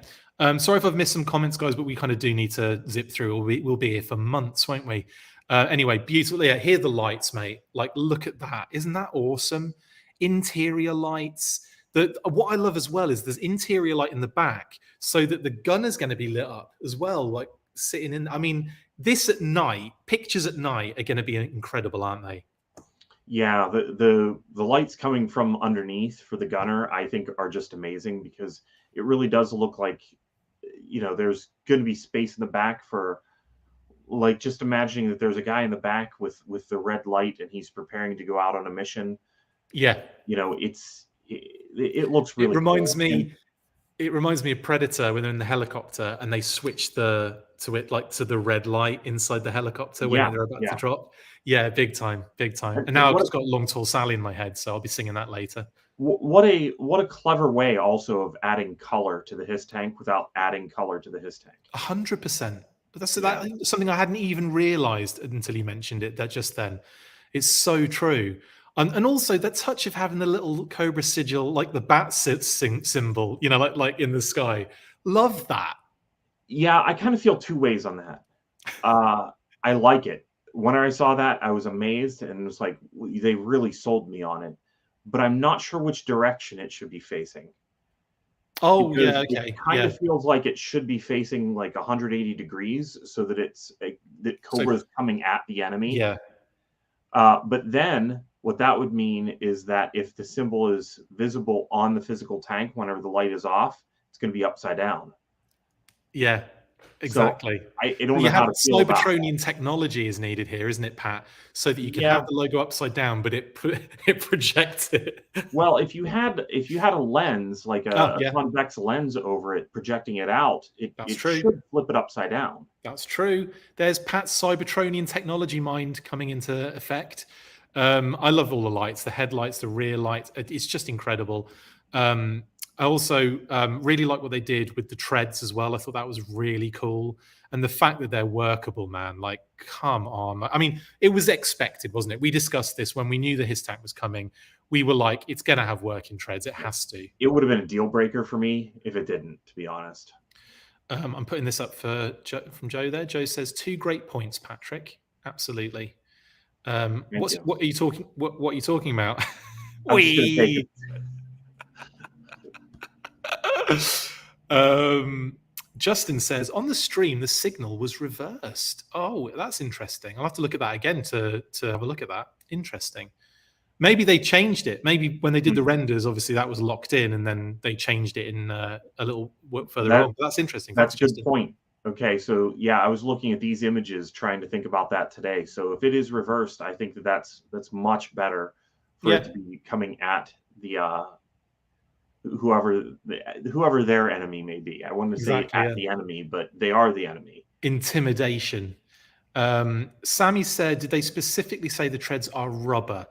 Sorry if I've missed some comments, guys, but we kind of do need to zip through. We'll be here for months, won't we? Anyway, beautiful. Yeah, here are the lights, mate. Like, look at that. Isn't that awesome? Interior lights. What I love as well is there's interior light in the back so that the gunner's going to be lit up as well, like sitting in. I mean, this at night, pictures at night are going to be incredible, aren't they? Yeah, the lights coming from underneath for the gunner, I think, are just amazing because it really does look like, you know, there's going to be space in the back for, like, just imagining that there's a guy in the back with the red light and he's preparing to go out on a mission. Yeah, you know, it looks really. It reminds me of Predator when they're in the helicopter and they switch to the red light inside the helicopter when they're about to drop. Yeah, big time. And now I've just got Long Tall Sally in my head, so I'll be singing that later. What a clever way also of adding color to the HISS tank without adding color to the HISS tank. 100%. But that's something I hadn't even realized until you mentioned it just then. It's so true. And also that touch of having the little Cobra sigil, like the bat symbol, you know, like in the sky. Love that. Yeah, I kind of feel two ways on that. I like it. When I saw that, I was amazed and it was like, they really sold me on it. But I'm not sure which direction it should be facing. Oh, because yeah, okay. It kind of feels like it should be facing like 180 degrees so that that Cobra's coming at the enemy. Yeah. But then what that would mean is that if the symbol is visible on the physical tank whenever the light is off, it's going to be upside down. Yeah, exactly. So I don't know how to feel about that. Cybertronian technology is needed here, isn't it, Pat? So that you can have the logo upside down, but it projects it. Well, if you had a lens, like a convex lens over it, projecting it out, it should flip it upside down. That's true. There's Pat's Cybertronian technology mind coming into effect. I love all the lights, the headlights, the rear lights. It's just incredible. I also really like what they did with the treads as well. I thought that was really cool. And the fact that they're workable, man, like, come on. I mean, it was expected, wasn't it? We discussed this when we knew the HISS tank was coming. We were like, it's going to have working treads. It has to. It would have been a deal breaker for me if it didn't, to be honest. I'm putting this up from Joe there. Joe says, 2 great points, Patrick. Absolutely. What are you talking? What are you talking about? Justin says on the stream the signal was reversed. Oh, that's interesting. I'll have to look at that again to have a look at that. Interesting. Maybe they changed it. Maybe when they did the renders, obviously that was locked in, and then they changed it in a little further on. That's interesting. That's a good point. Okay, so yeah, I was looking at these images trying to think about that today. So if it is reversed, I think that's much better for it to be coming at the whoever their enemy may be. I wanted to say at the enemy, but they are the enemy. Intimidation. Sammy said, did they specifically say the treads are rubber?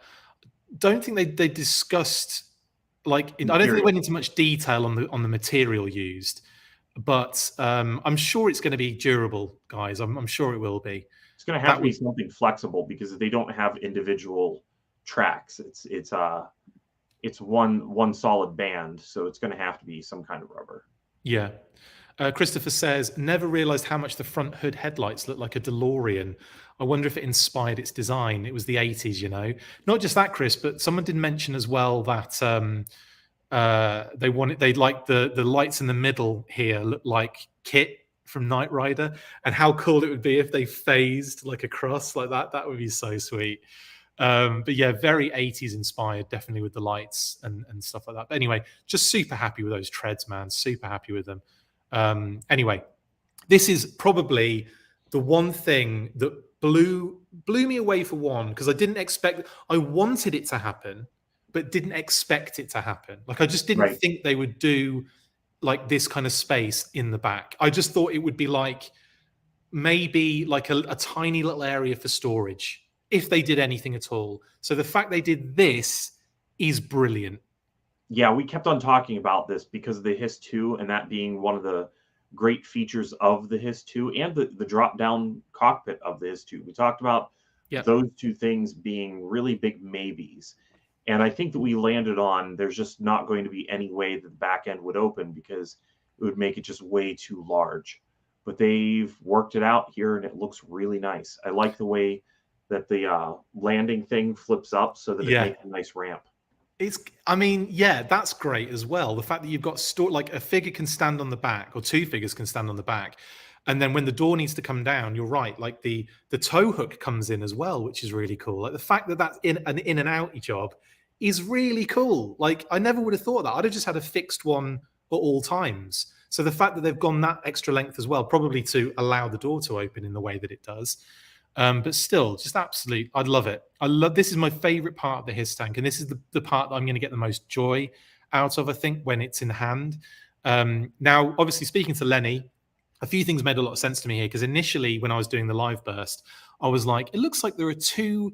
Don't think they discussed, like, I don't think they went into much detail on the material used. But I'm sure it's going to be durable, guys. I'm sure it will be. It's going to have to be something flexible because they don't have individual tracks. It's one solid band, so it's going to have to be some kind of rubber. Yeah. Christopher says, never realized how much the front hood headlights look like a DeLorean. I wonder if it inspired its design. It was the 80s, you know. Not just that, Chris, but someone did mention as well that they like the lights in the middle here look like Kit from Knight Rider, and how cool it would be if they phased like across like that. That would be so sweet. But yeah, very 80s inspired, definitely with the lights and stuff like that. But anyway, just super happy with those treads, man. Super happy with them. Anyway, this is probably the one thing that blew me away for one, because I wanted it to happen, but didn't expect it to happen. Like, I just didn't think they would do like this kind of space in the back. I just thought it would be like maybe like a tiny little area for storage, if they did anything at all. So the fact they did this is brilliant. Yeah, we kept on talking about this because of the HISS 2 and that being one of the great features of the HISS 2 and the drop down cockpit of the HISS 2. We talked about those two things being really big maybes. And I think that we landed on there's just not going to be any way that the back end would open because it would make it just way too large. But they've worked it out here and it looks really nice. I like the way that the landing thing flips up so that it makes a nice ramp. I mean, yeah, that's great as well. The fact that you've got like a figure can stand on the back, or two figures can stand on the back. And then when the door needs to come down, you're right, like the tow hook comes in as well, which is really cool. Like the fact that that's an in and outy job is really cool. Like I never would have thought that. I'd have just had a fixed one at all times. So the fact that they've gone that extra length as well, probably to allow the door to open in the way that it does. But still, just absolute, I'd love it. This is my favorite part of the HISS tank, and this is the part that I'm going to get the most joy out of, I think, when it's in hand. Now, obviously, speaking to Lenny, a few things made a lot of sense to me here, because initially, when I was doing the live burst, I was like, it looks like there are two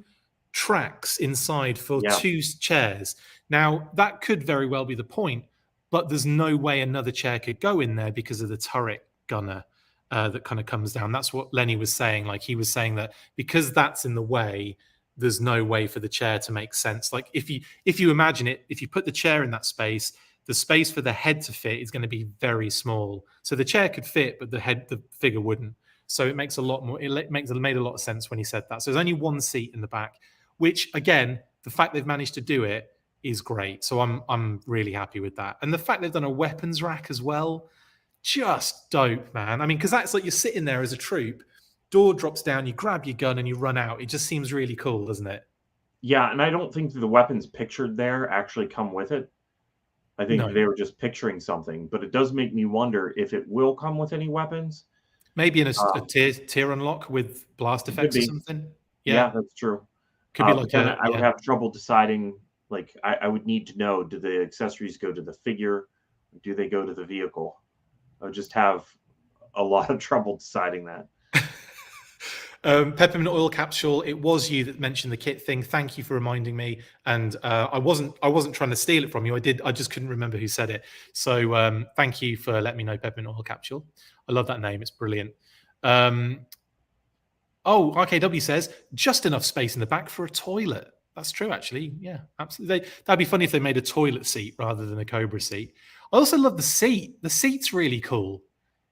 tracks inside for two chairs. Now, that could very well be the point, but there's no way another chair could go in there because of the turret gunner. That kind of comes down. That's what Lenny was saying. Like he was saying that because that's in the way, there's no way for the chair to make sense. Like if you imagine it, if you put the chair in that space, the space for the head to fit is going to be very small. So the chair could fit, but the figure wouldn't. So it makes a lot more. It made a lot of sense when he said that. So there's only one seat in the back, which again, the fact they've managed to do it is great. So I'm really happy with that. And the fact they've done a weapons rack as well. Just dope, man. I mean, because that's like you're sitting there as a troop, door drops down, you grab your gun and you run out. It just seems really cool, doesn't it? Yeah, and I don't think the weapons pictured there actually come with it. I think they were just picturing something, but it does make me wonder if it will come with any weapons. Maybe in a tier unlock with blast effects or something. Yeah, that's true. Could be like I would have trouble deciding. Like, I would need to know: do the accessories go to the figure? Do they go to the vehicle? I would just have a lot of trouble deciding that. Peppermint oil capsule. It was you that mentioned the kit thing. Thank you for reminding me. And I wasn't trying to steal it from you. I just couldn't remember who said it. So thank you for letting me know, Peppermint oil capsule. I love that name. It's brilliant. Oh, RKW says just enough space in the back for a toilet. That's true, actually. Yeah, absolutely. That'd be funny if they made a toilet seat rather than a Cobra seat. I also love the seat. The seat's really cool,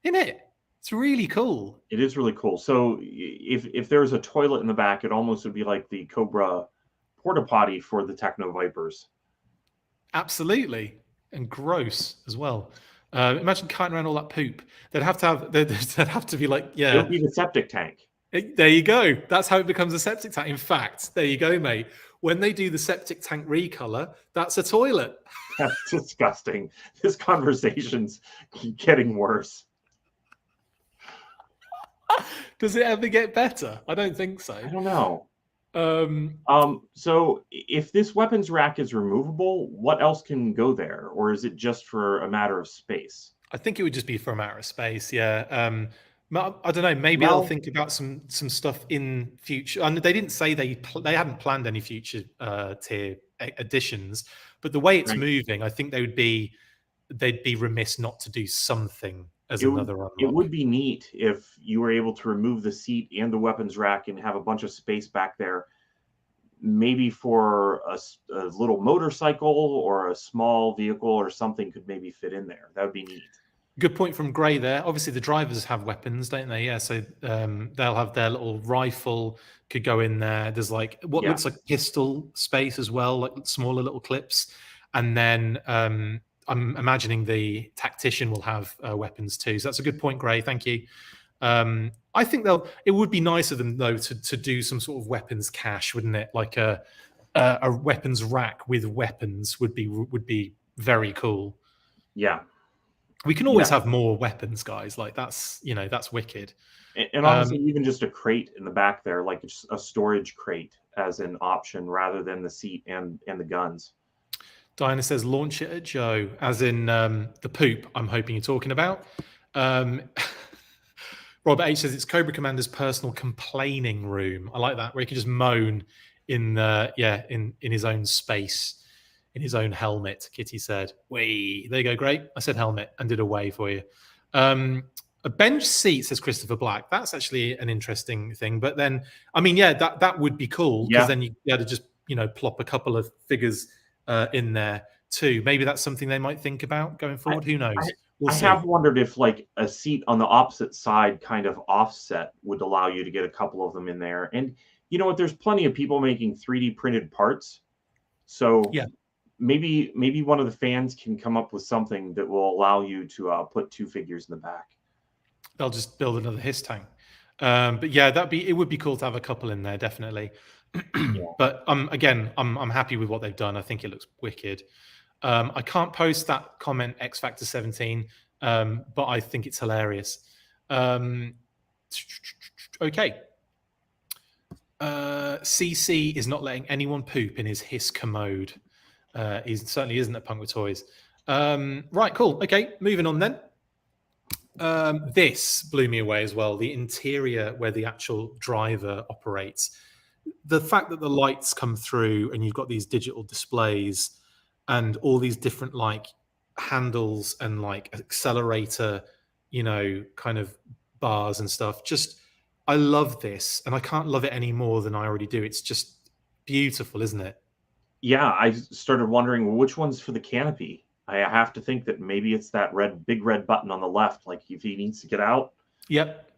isn't it? It's really cool. It is really cool. So if there's a toilet in the back, it almost would be like the Cobra porta potty for the Techno Vipers. Absolutely. And gross as well. Imagine carting around all that poop. They'd have to be like, It would be the septic tank. There you go. That's how it becomes a septic tank. In fact, there you go, mate. When they do the septic tank recolor, that's a toilet. That's disgusting. This conversation's getting worse. Does it ever get better? I don't think so. I don't know. So if this weapons rack is removable, what else can go there? Or is it just for a matter of space? I think it would just be for a matter of space, yeah. I don't know. Maybe I'll think about some stuff in future. And they didn't say they hadn't planned any future tier additions, but the way it's moving, I think they'd be remiss not to do something as another unlock. It would be neat if you were able to remove the seat and the weapons rack and have a bunch of space back there, maybe for a little motorcycle or a small vehicle or something could maybe fit in there. That would be neat. Good point from Gray there. Obviously, the drivers have weapons, don't they? Yeah, so they'll have their little rifle could go in there. There's like what looks like pistol space as well, like smaller little clips. And then I'm imagining the tactician will have weapons too. So that's a good point, Gray. Thank you. I think it would be nice of them though to do some sort of weapons cache, wouldn't it? Like a weapons rack with weapons would be very cool. Yeah. We can always have more weapons, guys. Like that's wicked. And honestly, even just a crate in the back there, like just a storage crate as an option rather than the seat and the guns. Diana says, launch it at Joe, as in the poop I'm hoping you're talking about. Robert H says it's Cobra Commander's personal complaining room. I like that, where he can just moan in his own space. In his own helmet, Kitty said. Way, there you go, great. I said helmet and did a way for you. A bench seat, says Christopher Black. That's actually an interesting thing. But then, I mean, yeah, that would be cool, because then you had to just, plop a couple of figures in there too. Maybe that's something they might think about going forward. Who knows? We'll see. I have wondered if like a seat on the opposite side kind of offset would allow you to get a couple of them in there. And you know what? There's plenty of people making 3D printed parts. So yeah, maybe one of the fans can come up with something that will allow you to put 2 figures in the back. They'll just build another HISS tank. But yeah, it would be cool to have a couple in there, definitely. But again, I'm happy with what they've done. I think it looks wicked. I can't post that comment X Factor 17, but I think it's hilarious. Okay. CC is not letting anyone poop in his HISS commode. He certainly isn't at Punk with Toys. Right, cool. Okay, moving on then. This blew me away as well. The interior where the actual driver operates. The fact that the lights come through and you've got these digital displays and all these different like handles and like accelerator, kind of bars and stuff. Just, I love this, and I can't love it any more than I already do. It's just beautiful, isn't it? Yeah, I started wondering, well, which one's for the canopy? I have to think that maybe it's that big red button on the left. Like if he needs to get out, yep,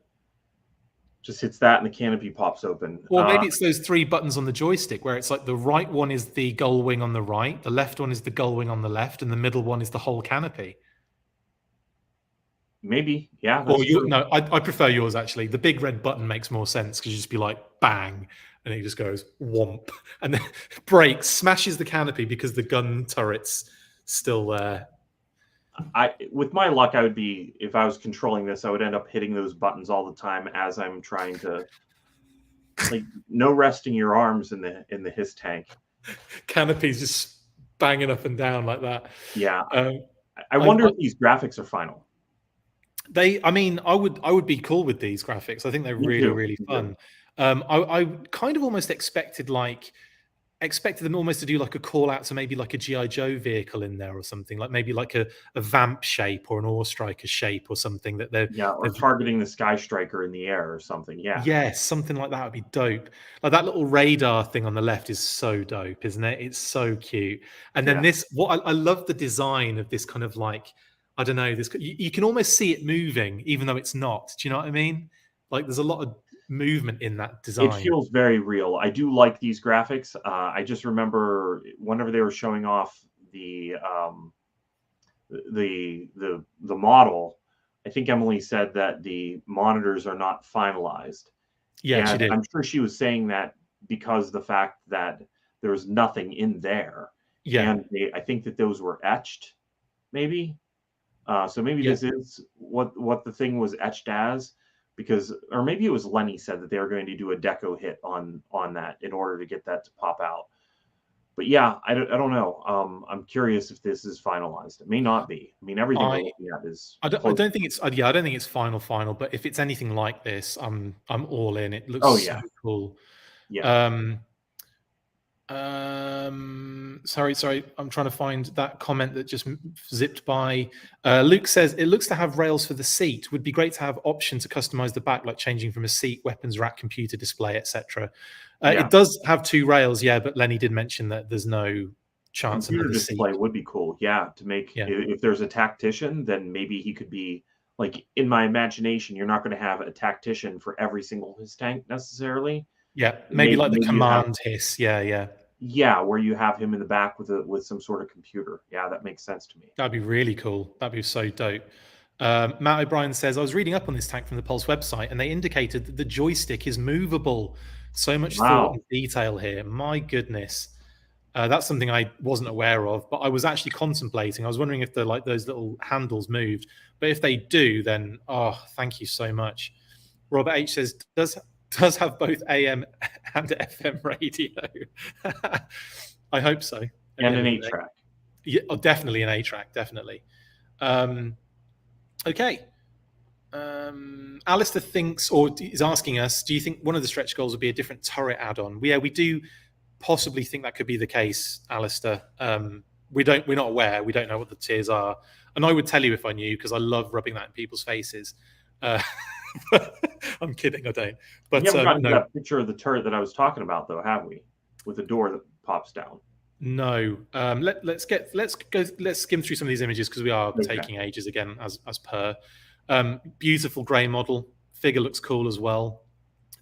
just hits that and the canopy pops open. Or maybe it's those 3 buttons on the joystick where it's like the right one is the gull wing on the right, the left one is the gull wing on the left, and the middle one is the whole canopy. Maybe, yeah. Or no, I prefer yours actually. The big red button makes more sense because you just be like bang, and it just goes whomp, and then breaks, smashes the canopy because the gun turret's still there. With my luck, I would be, if I was controlling this, I would end up hitting those buttons all the time as I'm trying to, like, no resting your arms in the HISS tank. Canopy's just banging up and down like that. Yeah. I wonder if these graphics are final. I mean, I would be cool with these graphics. I think they're really fun. I kind of almost expected them almost to do like a call out to maybe like a G.I. Joe vehicle in there or something, like maybe like a Vamp shape or an Ore Striker shape or something that they're or targeting the Sky Striker in the air or something. Yeah, something like that would be dope. Like that little radar thing on the left is so dope, isn't it? It's so cute. And then I love the design of this kind of like, I don't know, this you can almost see it moving even though it's not. Do you know what I mean? Like there's a lot of movement in that design. It feels very real. I do like these graphics. I just remember whenever they were showing off the model, I think Emily said that the monitors are not finalized. Yeah, she did. I'm sure she was saying that because of the fact that there was nothing in there. Yeah, and I think that those were etched, maybe. So maybe this is what the thing was etched as. Because, or maybe it was Lenny said that they were going to do a deco hit on that in order to get that to pop out. But yeah, I don't know. I'm curious if this is finalized. It may not be. I mean, everything we're looking at is. I don't think it's. Yeah, I don't think it's final. But if it's anything like this, I'm all in. It looks so cool. Yeah. Sorry. I'm trying to find that comment that just zipped by. Luke says it looks to have rails for the seat. Would be great to have option to customize the back, like changing from a seat, weapons rack, computer display, etc. It does have 2 rails, but Lenny did mention that there's no chance. Computer display would be cool, to make. If there's a tactician, then maybe he could be like, in my imagination, you're not going to have a tactician for every single HISS tank necessarily. Yeah, maybe like the command HISS. Yeah, where you have him in the back with some sort of computer. Yeah, that makes sense to me. That'd be really cool. That'd be so dope. Matt O'Brien says, I was reading up on this tank from the Pulse website, and they indicated that the joystick is movable. So much thought and detail here. My goodness. That's something I wasn't aware of, but I was actually contemplating. I was wondering if those little handles moved. But if they do, then thank you so much. Robert H says, does have both AM and FM radio. I hope so. And an 8-track. Yeah, definitely an 8-track, definitely. Okay. Alistair thinks, or is asking us, do you think one of the stretch goals would be a different turret add-on? Yeah, we do possibly think that could be the case, Alistair. We're not aware. We don't know what the tiers are. And I would tell you if I knew, because I love rubbing that in people's faces. I'm kidding, I don't. But we haven't gotten no. to that picture of the turret that I was talking about, though, have we? With the door that pops down. No. Let's skim through some of these images because we are taking ages again, as per. Beautiful grey model. Figure looks cool as well.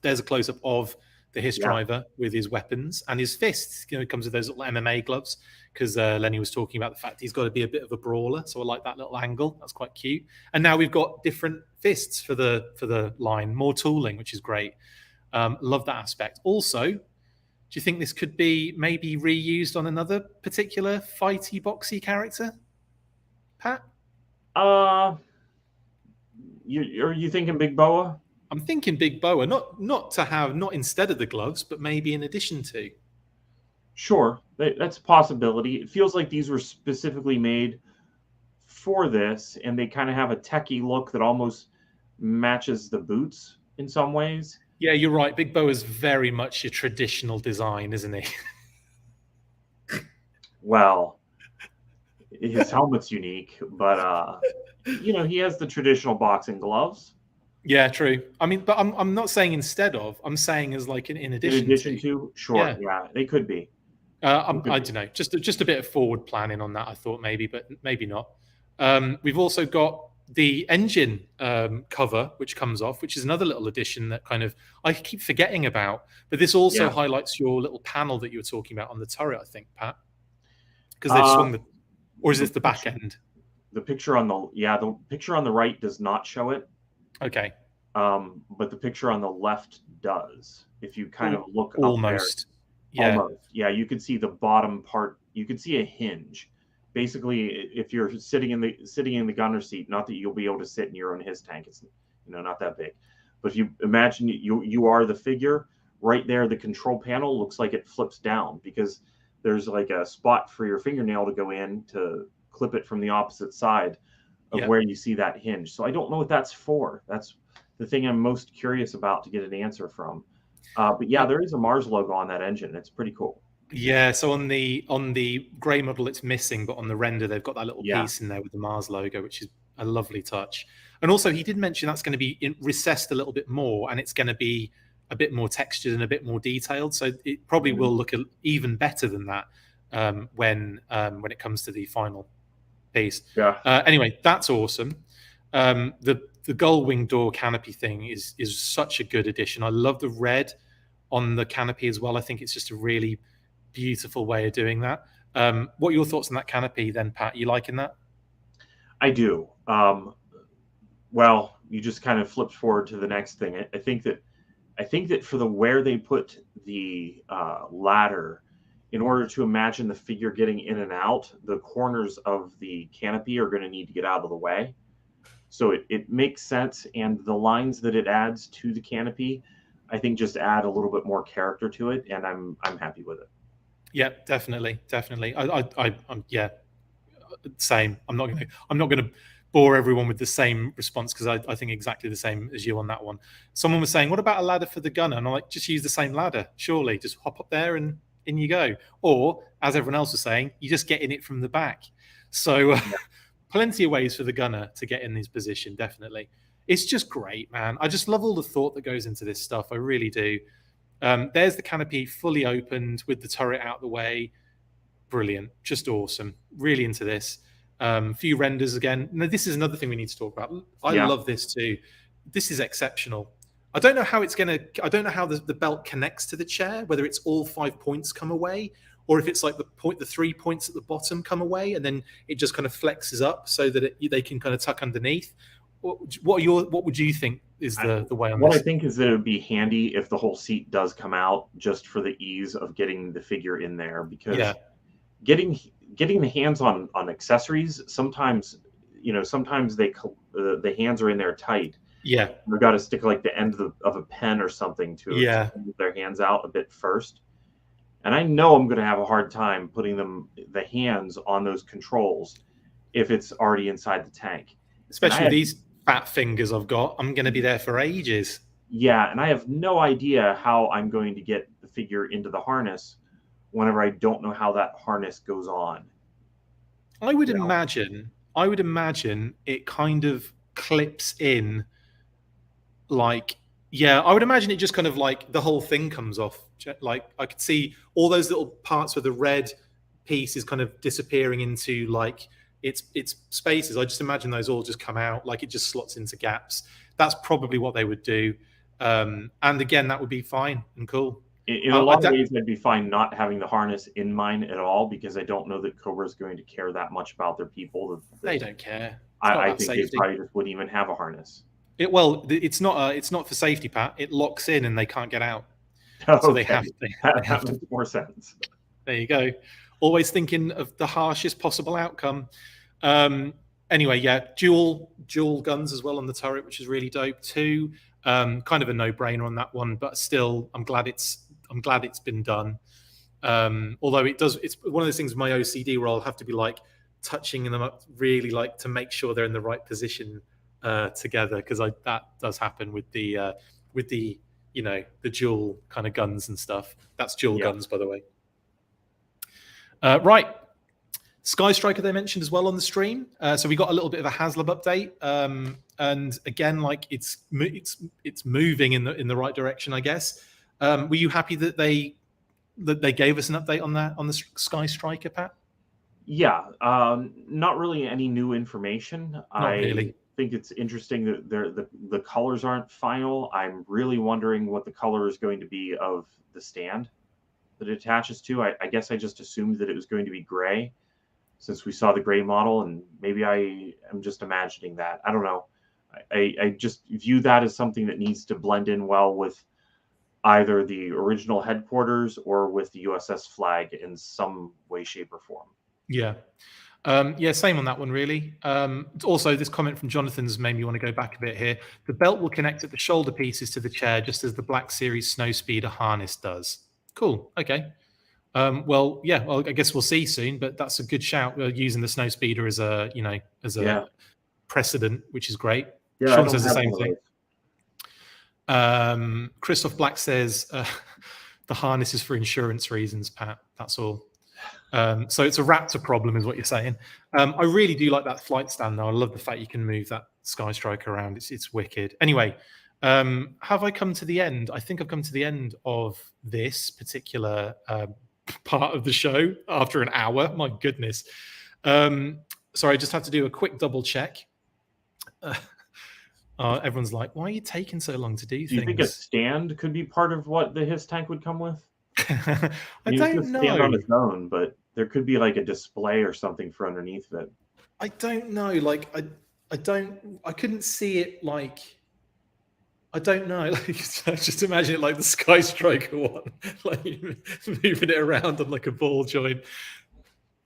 There's a close up of the HISS driver with his weapons and his fists. You know, he comes with those little MMA gloves because Lenny was talking about the fact he's got to be a bit of a brawler. So I like that little angle. That's quite cute. And now we've got different fists for the line, more tooling, which is great. Love that aspect. Also, do you think this could be maybe reused on another particular fighty boxy character, Pat? Are you thinking Big Boa? I'm thinking Big Boa, not instead of the gloves, but maybe in addition to. Sure, that's a possibility. It feels like these were specifically made for this, and they kind of have a techie look that almost matches the boots in some ways. Yeah, you're right. Big Boa is very much your traditional design, isn't he? Well, his helmet's unique, but you know, he has the traditional boxing gloves. Yeah, true. I mean, but I'm not saying instead of. I'm saying as like in addition. In addition to, sure, yeah, they could be. I don't know. Just a bit of forward planning on that. I thought maybe, but maybe not. We've also got the engine cover, which comes off, which is another little addition that kind of I keep forgetting about. But this also highlights your little panel that you were talking about on the turret, I think, Pat, because they've swung the, or is this the back end? The picture on the picture on the right does not show it. Okay. But the picture on the left does. If you kind of look almost, up there, almost, yeah, you can see the bottom part. You can see a hinge. Basically, if you're sitting in the gunner seat, not that you'll be able to sit in your own HISS tank. It's not that big. But if you imagine you are the figure right there, the control panel looks like it flips down because there's like a spot for your fingernail to go in to clip it from the opposite side of where you see that hinge. So I don't know what that's for. That's the thing I'm most curious about to get an answer from. But yeah, there is a Mars logo on that engine. It's pretty cool. Yeah, so on the grey model it's missing, but on the render they've got that little piece in there with the Mars logo, which is a lovely touch. And also he did mention that's going to be recessed a little bit more, and it's going to be a bit more textured and a bit more detailed. So it probably will look even better than that when it comes to the final piece. Yeah. Anyway, that's awesome. The gull wing door canopy thing is such a good addition. I love the red on the canopy as well. I think it's just a really beautiful way of doing that. What are your thoughts on that canopy then, Pat? You liking that? I do. Well, you just kind of flipped forward to the next thing. I think that for where they put the ladder, in order to imagine the figure getting in and out, the corners of the canopy are going to need to get out of the way. So it makes sense, and the lines that it adds to the canopy, I think, just add a little bit more character to it, and I'm happy with it. Yeah, definitely. I'm same. I'm not gonna bore everyone with the same response because I think exactly the same as you on that one. Someone was saying, "What about a ladder for the gunner?" And I'm like, "Just use the same ladder. Surely, just hop up there and in you go." Or, as everyone else was saying, you just get in it from the back. So. Plenty of ways for the gunner to get in his position, definitely. It's just great, man. I just love all the thought that goes into this stuff. I really do. There's the canopy fully opened with the turret out the way. Brilliant. Just awesome. Really into this. Few renders again. Now, this is another thing we need to talk about. I love this too. This is exceptional. I don't know how I don't know how the belt connects to the chair, whether it's all 5 points come away, or if it's like the 3 points at the bottom come away, and then it just kind of flexes up so that they can kind of tuck underneath. What would you think is the way on this? What I think is that it would be handy if the whole seat does come out, just for the ease of getting the figure in there, because getting the hands on accessories, sometimes the hands are in there tight. Yeah, they've got to stick like the end of a pen or something to get their hands out a bit first. And I know I'm going to have a hard time putting the hands on those controls if it's already inside the tank. Especially these fat fingers I've got. I'm going to be there for ages. Yeah, and I have no idea how I'm going to get the figure into the harness whenever I don't know how that harness goes on. I would imagine it kind of clips in like, yeah, I would imagine it just kind of like the whole thing comes off. Like I could see all those little parts where the red piece is kind of disappearing into like its spaces. I just imagine those all just come out, like it just slots into gaps. That's probably what they would do. And again, that would be fine and cool. In a lot of ways, I'd be fine not having the harness in mine at all, because I don't know that Cobra is going to care that much about their people. They don't care. I think they probably just wouldn't even have a harness. It's not for safety, Pat. It locks in and they can't get out. Okay. So they have to. That makes more sense. There you go. Always thinking of the harshest possible outcome. Anyway, yeah, dual guns as well on the turret, which is really dope too. Kind of a no-brainer on that one, but still, I'm glad it's been done. Although it's one of those things with my OCD where I'll have to be like touching them up really, like, to make sure they're in the right position together, because that does happen with the you know, the dual kind of guns and stuff. That's dual guns, by the way. Right, Sky Striker they mentioned as well on the stream. So we got a little bit of a HasLab update, and again, like it's moving in the right direction, I guess. Were you happy that they gave us an update on the Sky Striker, Pat? Yeah, not really any new information. Not really. I think it's interesting that the colors aren't final. I'm really wondering what the color is going to be of the stand that it attaches to. I guess I just assumed that it was going to be gray, since we saw the gray model, and maybe I am just imagining that. I don't know. I just view that as something that needs to blend in well with either the original headquarters or with the USS flag in some way, shape, or form. Yeah. Yeah, same on that one, really. Also, this comment from Jonathan's made me want to go back a bit here. The belt will connect at the shoulder pieces to the chair, just as the Black Series Snowspeeder harness does. Cool. Okay. Well, yeah. Well, I guess we'll see soon. But that's a good shout. Using the Snowspeeder as a precedent, which is great. Yeah, Sean says the same thing. Christoph Black says the harness is for insurance reasons, Pat. That's all. So it's a Raptor problem, is what you're saying. I really do like that flight stand, though. I love the fact you can move that Sky Striker around. It's wicked. Anyway, have I come to the end? I think I've come to the end of this particular part of the show after an hour. My goodness. Sorry, I just have to do a quick double check. Everyone's like, why are you taking so long to do things? Do you think a stand could be part of what the HISS tank would come with? I don't know. Stand on its own, but there could be like a display or something for underneath it. I don't know. Like I couldn't see it. Like, I don't know. Like, just imagine it like the Sky Striker one, like moving it around on like a ball joint.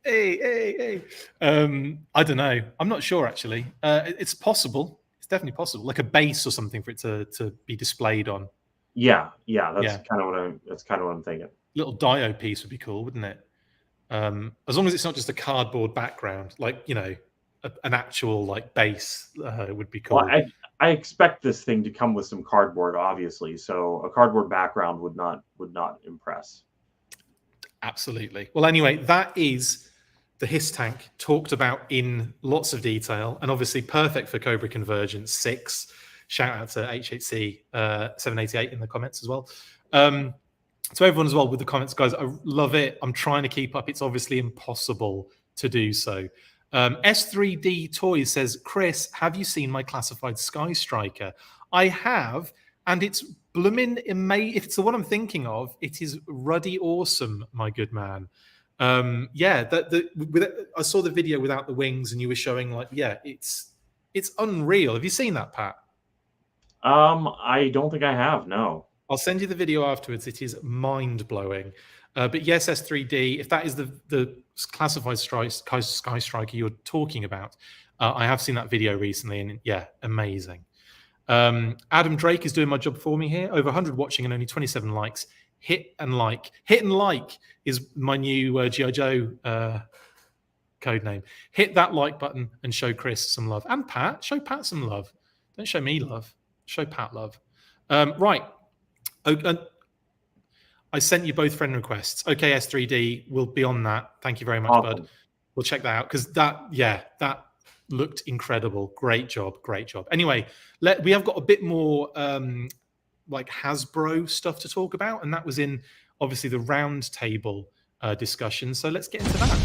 Hey. I don't know. I'm not sure actually. It's possible. It's definitely possible. Like a base or something for it to be displayed on. Yeah. That's kind of what I'm thinking. Little diode piece would be cool, wouldn't it? As long as it's not just a cardboard background, like, you know, an actual like base would be cool. Well, I expect this thing to come with some cardboard, obviously. So a cardboard background would not impress. Absolutely. Well, anyway, that is the HISS tank talked about in lots of detail, and obviously perfect for Cobra Convergence 6. Shout out to HHC 788 in the comments as well. To everyone as well with the comments, guys, I love it. I'm trying to keep up. It's obviously impossible to do so. S3D Toys says, Chris, have you seen my classified Sky Striker? I have, and it's blooming amazing. If it's the one I'm thinking of, it is ruddy awesome, my good man. Yeah, I saw the video without the wings, and you were showing like, yeah, it's unreal. Have you seen that, Pat? I don't think I have. No. I'll send you the video afterwards. It is mind-blowing. But yes, S3D, if that is the classified Sky Striker you're talking about, I have seen that video recently, and yeah, amazing. Adam Drake is doing my job for me here. Over 100 watching and only 27 likes. Hit and like. Hit and like is my new G.I. Joe code name. Hit that like button and show Chris some love. And Pat, show Pat some love. Don't show me love. Show Pat love. Right. I sent you both friend requests. Okay, S3D will be on that. Thank you very much, bud. We'll check that out because that looked incredible. Great job, great job. Anyway, we have got a bit more like Hasbro stuff to talk about, and that was in obviously the roundtable discussion. So let's get into that.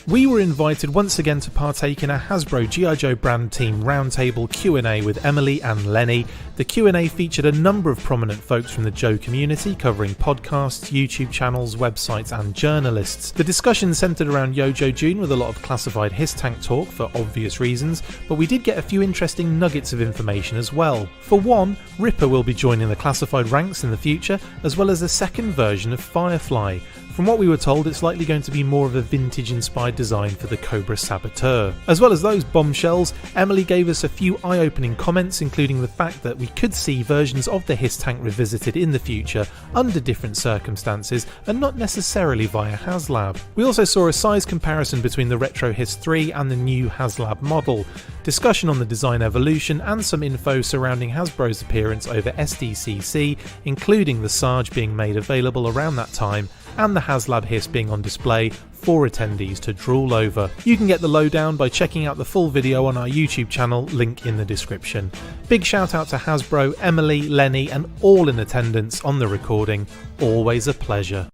We were invited once again to partake in a Hasbro G.I. Joe brand team roundtable Q&A with Emily and Lenny. The Q&A featured a number of prominent folks from the Joe community, covering podcasts, YouTube channels, websites and journalists. The discussion centred around Yojo June with a lot of classified HISS tank talk for obvious reasons, but we did get a few interesting nuggets of information as well. For one, Ripper will be joining the classified ranks in the future, as well as a second version of Firefly. From what we were told, it's likely going to be more of a vintage-inspired design for the Cobra Saboteur. As well as those bombshells, Emily gave us a few eye-opening comments, including the fact that we could see versions of the HISS tank revisited in the future under different circumstances and not necessarily via HasLab. We also saw a size comparison between the retro HISS 3 and the new HasLab model, discussion on the design evolution and some info surrounding Hasbro's appearance over SDCC, including the Sarge being made available around that time, and the HasLab HISS being on display for attendees to drool over. You can get the lowdown by checking out the full video on our YouTube channel, link in the description. Big shout out to Hasbro, Emily, Lenny and all in attendance on the recording. Always a pleasure.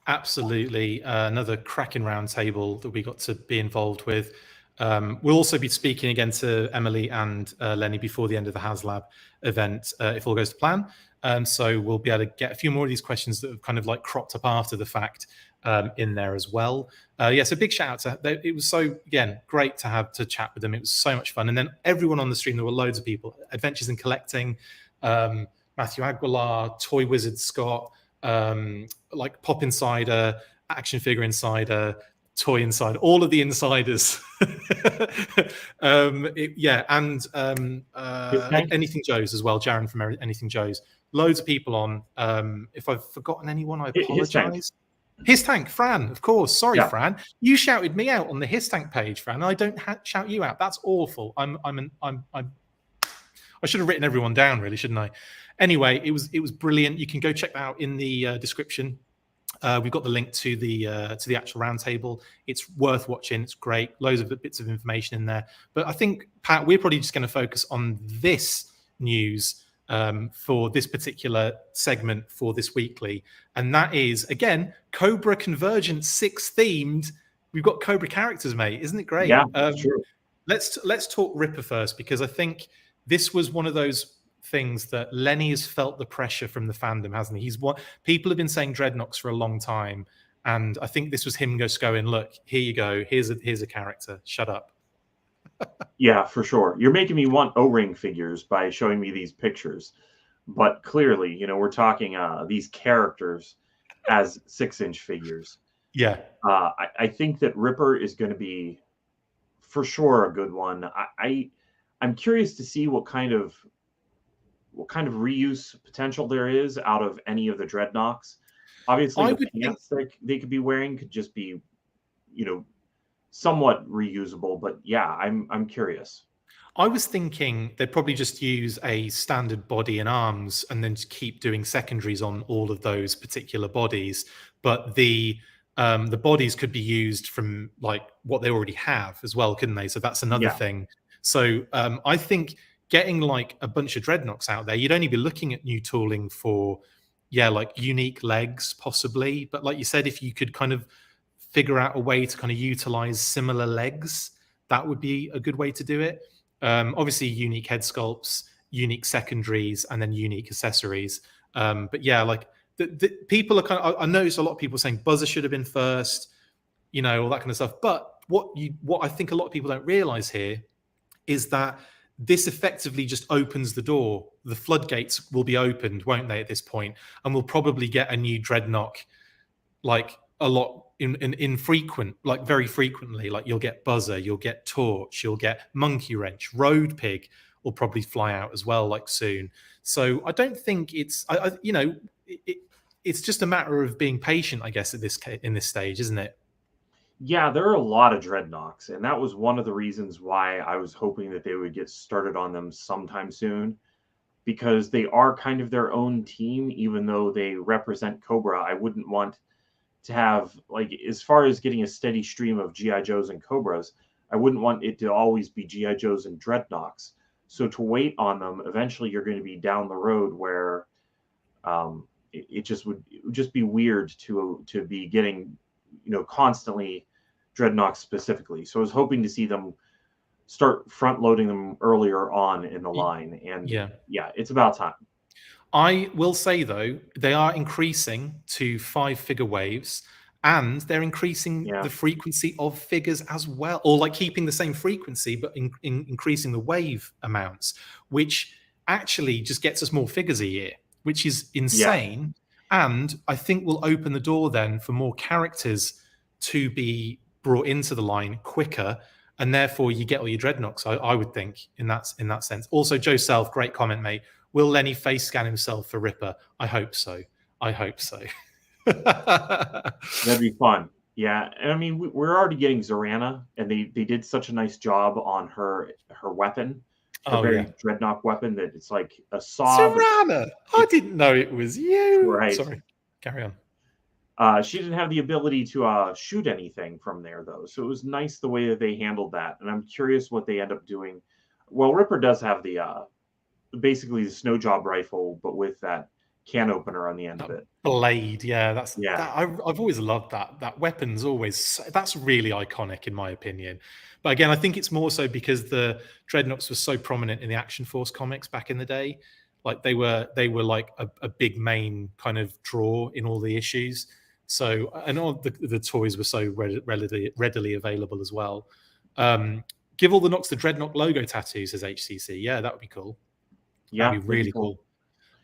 Absolutely. Another cracking roundtable that we got to be involved with. We'll also be speaking again to Emily and Lenny before the end of the HasLab event, if all goes to plan. So we'll be able to get a few more of these questions that have kind of like cropped up after the fact in there as well. So big shout out to it was so, again, great to have to chat with them. It was so much fun. And then everyone on the stream, there were loads of people. Adventures in Collecting, Matthew Aguilar, Toy Wizard Scott, like Pop Insider, Action Figure Insider, Toy Insider, all of the insiders. Anything Joe's as well, Jaron from Anything Joe's. Loads of people on. If I've forgotten anyone, I apologise. HISS Tank, Fran, of course. Sorry, Fran. You shouted me out on the HISS Tank page, Fran. I don't shout you out. That's awful. I should have written everyone down, really, shouldn't I? Anyway, it was brilliant. You can go check that out in the description. We've got the link to the actual roundtable. It's worth watching. It's great. Loads of bits of information in there. But I think, Pat, we're probably just going to focus on this news for this particular segment for this weekly. And that is, again, Cobra Convergence 6 themed. We've got Cobra characters, mate. Isn't it great? Yeah, true. Let's talk Ripper first, because I think this was one of those things that Lenny has felt the pressure from the fandom, hasn't he? People have been saying Dreadnoks for a long time, and I think this was him just going, look, here you go, here's a character, shut up. Yeah, for sure. You're making me want O-ring figures by showing me these pictures, but clearly, you know, we're talking these characters as 6-inch figures. Yeah. I think that Ripper is going to be for sure a good one. I'm curious to see what kind of reuse potential there is out of any of the Dreadnoks. Obviously, the pants that they could be wearing could just be, you know, somewhat reusable. But yeah, I'm curious. I was thinking they'd probably just use a standard body and arms and then just keep doing secondaries on all of those particular bodies. But the bodies could be used from like what they already have as well, couldn't they? So that's another thing. So I think getting like a bunch of Dreadnoks out there, you'd only be looking at new tooling for, like unique legs possibly. But like you said, if you could kind of figure out a way to kind of utilize similar legs, that would be a good way to do it. Obviously, unique head sculpts, unique secondaries, and then unique accessories. But yeah, like the people are kind of, I noticed a lot of people saying Buzzer should have been first, you know, all that kind of stuff. But what I think a lot of people don't realize here is that this effectively just opens the door. The floodgates will be opened, won't they, at this point? And we'll probably get a new Dreadnok, like a lot infrequent, like very frequently. Like you'll get Buzzer, you'll get Torch, you'll get Monkey Wrench, Road Pig will probably fly out as well, like soon. So I don't think it's, it's just a matter of being patient, I guess, in this stage, isn't it? Yeah, there are a lot of Dreadnoks, and that was one of the reasons why I was hoping that they would get started on them sometime soon, because they are kind of their own team, even though they represent Cobra. I wouldn't want to have, like, as far as getting a steady stream of GI Joes and Cobras, I wouldn't want it to always be GI Joes and Dreadnoks. So to wait on them, eventually you're going to be down the road where it would just be weird to be getting, you know, constantly Dreadnoks specifically. So I was hoping to see them start front loading them earlier on in the line, and yeah, it's about time. I will say though, they are increasing to 5-figure waves, and they're increasing the frequency of figures as well, or like keeping the same frequency but increasing the wave amounts, which actually just gets us more figures a year, which is insane. And I think will open the door then for more characters to be brought into the line quicker, and therefore you get all your Dreadnoks, I would think, in that sense. Also, Joe Self, great comment, mate. Will Lenny face scan himself for Ripper? I hope so. I hope so. That'd be fun. Yeah, and I mean, we're already getting Zorana, and they did such a nice job on her weapon, her very Dreadnought weapon, that it's like a saw. Zorana, I didn't know it was you. Right. Sorry, carry on. She didn't have the ability to shoot anything from there, though, so it was nice the way that they handled that. And I'm curious what they end up doing. Well, Ripper does have the basically the snow job rifle, but with that can opener on the end of it. Blade, I've always loved that. That weapon's always, that's really iconic in my opinion. But again, I think it's more so because the Dreadnoks were so prominent in the Action Force comics back in the day. Like they were like a big main kind of draw in all the issues. So, and all the toys were so readily available as well. Give all the Noks the Dreadnought logo tattoos, says HCC. Yeah, that would be cool. Yeah, that'd be really cool.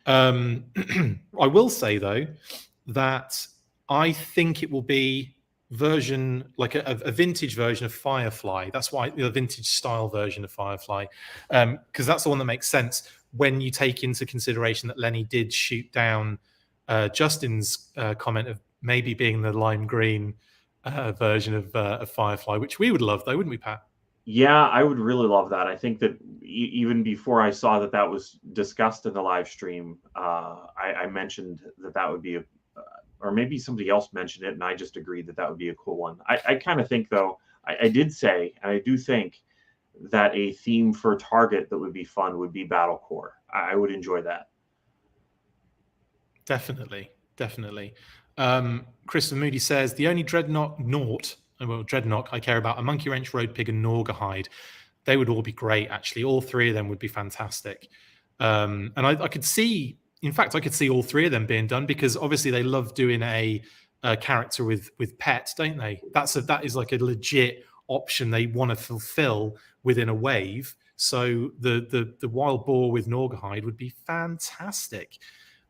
I will say though that I think it will be like a vintage version of Firefly. That's why the vintage style version of Firefly, because that's the one that makes sense when you take into consideration that Lenny did shoot down Justin's comment of maybe being the lime green version of Firefly, which we would love though, wouldn't we, Pat? Yeah, I would really love that. I think that even before I saw that was discussed in the live stream, I mentioned that would be or maybe somebody else mentioned it, and I just agreed that would be a cool one. I kind of think, though, I did say, and I do think that a theme for Target that would be fun would be Battle Core. I would enjoy that. Definitely. Christopher Moody says, the only Dreadnought I care about are Monkey Wrench, Road Pig, and Norgahide. They would all be great, actually. All three of them would be fantastic. And I could see, in fact, I could see all three of them being done, because obviously they love doing a character with pets, don't they? That is like a legit option they want to fulfill within a wave. So the Wild Boar with Norgahide would be fantastic.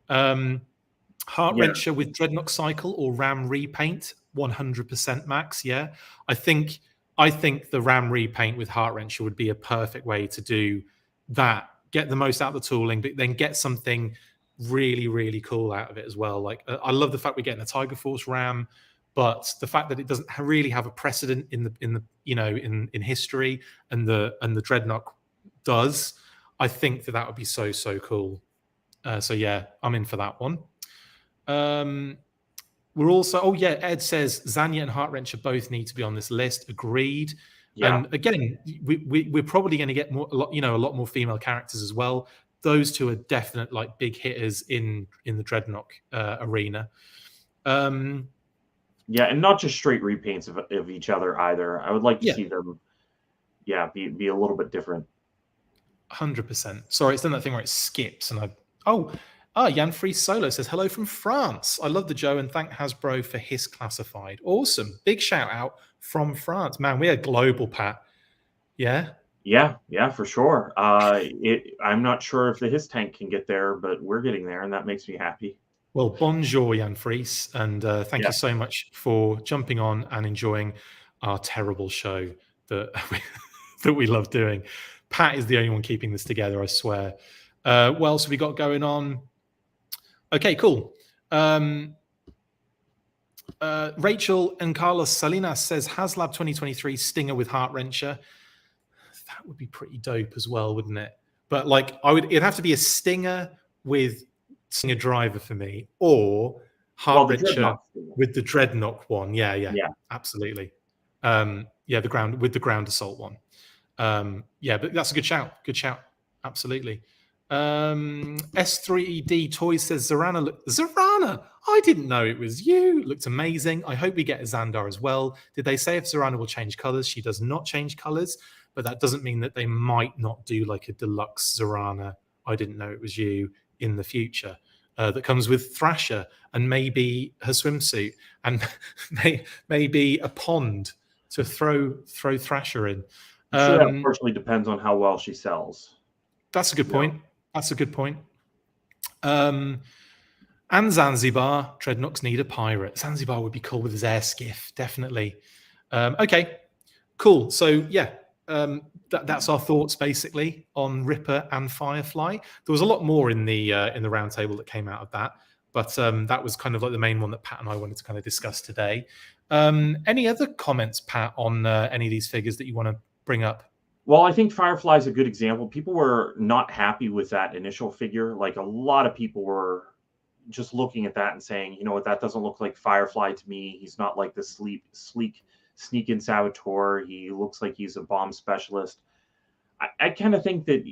Heart Wrencher with Dreadnought Cycle or Ram Repaint, 100% Max. Yeah, I think the Ram Repaint with Heart Wrencher would be a perfect way to do that. Get the most out of the tooling, but then get something really, really cool out of it as well. Like I love the fact we're getting a Tiger Force Ram, but the fact that it doesn't really have a precedent in history, and the Dreadnought does, I think that would be so cool. So yeah, I'm in for that one. We're also, Ed says Zanya and Heart Wrencher both need to be on this list. Agreed. Yeah. And again, we're probably going to get a lot more female characters as well. Those two are definite like big hitters in the Dreadnought arena. And not just straight repaints of each other either. I would like to see them, be a little bit different. 100%. Sorry, it's done that thing where it skips, and Jan Free Solo says, hello from France. I love the Joe and thank Hasbro for HISS Classified. Awesome. Big shout out from France. Man, we are global, Pat. Yeah? Yeah, for sure. I'm not sure if the HISS tank can get there, but we're getting there, and that makes me happy. Well, bonjour, Jan Fries, and thank you so much for jumping on and enjoying our terrible show that we love doing. Pat is the only one keeping this together, I swear. What else have we got going on? Okay, cool. Rachel and Carlos Salinas says HasLab 2023 Stinger with Heart Wrencher. That would be pretty dope as well, wouldn't it? But like, it'd have to be a Stinger with Stinger Driver for me, or Heart Richer with the Dreadnought one. Yeah, absolutely. Yeah, with the ground assault one. Yeah, but that's a good shout. Good shout. Absolutely. S3ED Toys says Zorana. Zorana! I didn't know it was you. Looked amazing. I hope we get a Xandar as well. Did they say if Zorana will change colors? She does not change colors, but that doesn't mean that they might not do like a deluxe Zorana. I didn't know it was you in the future. That comes with Thrasher and maybe her swimsuit and maybe a pond to throw Thrasher in. Sure, that unfortunately depends on how well she sells. That's a good point. That's a good point. And Zanzibar, Dreadnoks need a pirate. Zanzibar would be cool with his air skiff, definitely. Okay, cool. So yeah, that's our thoughts basically on Ripper and Firefly. There was a lot more in the roundtable that came out of that, but that was kind of like the main one that Pat and I wanted to kind of discuss today. Any other comments, Pat, on any of these figures that you want to bring up? Well, I think Firefly is a good example. People were not happy with that initial figure. Like a lot of people were just looking at that and saying, you know what, that doesn't look like Firefly to me. He's not like the sleek sneak-in saboteur. He looks like he's a bomb specialist. I kind of think that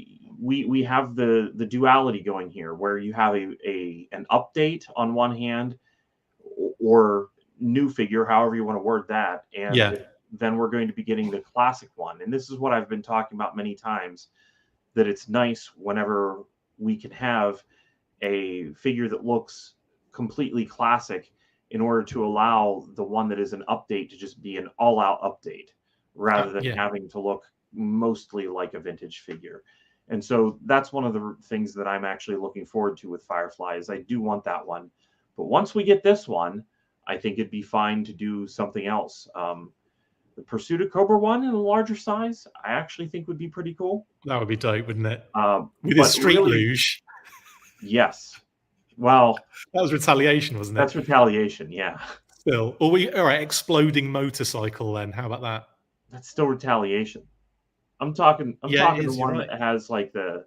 we have the duality going here, where you have an update on one hand, or new figure, however you want to word that, and then we're going to be getting the classic one. And this is what I've been talking about many times, that it's nice whenever we can have a figure that looks completely classic in order to allow the one that is an update to just be an all-out update rather than having to look mostly like a vintage figure. And so that's one of the things that I'm actually looking forward to with Firefly, is I do want that one. But once we get this one, I think it'd be fine to do something else. The Pursuit of Cobra one in a larger size, I actually think would be pretty cool. That would be dope, wouldn't it? With his street luge. Yes. Well, that was Retaliation, wasn't it? That's Retaliation, yeah. Still, all right, exploding motorcycle then. How about that? That's still Retaliation. I'm talking the one that has like the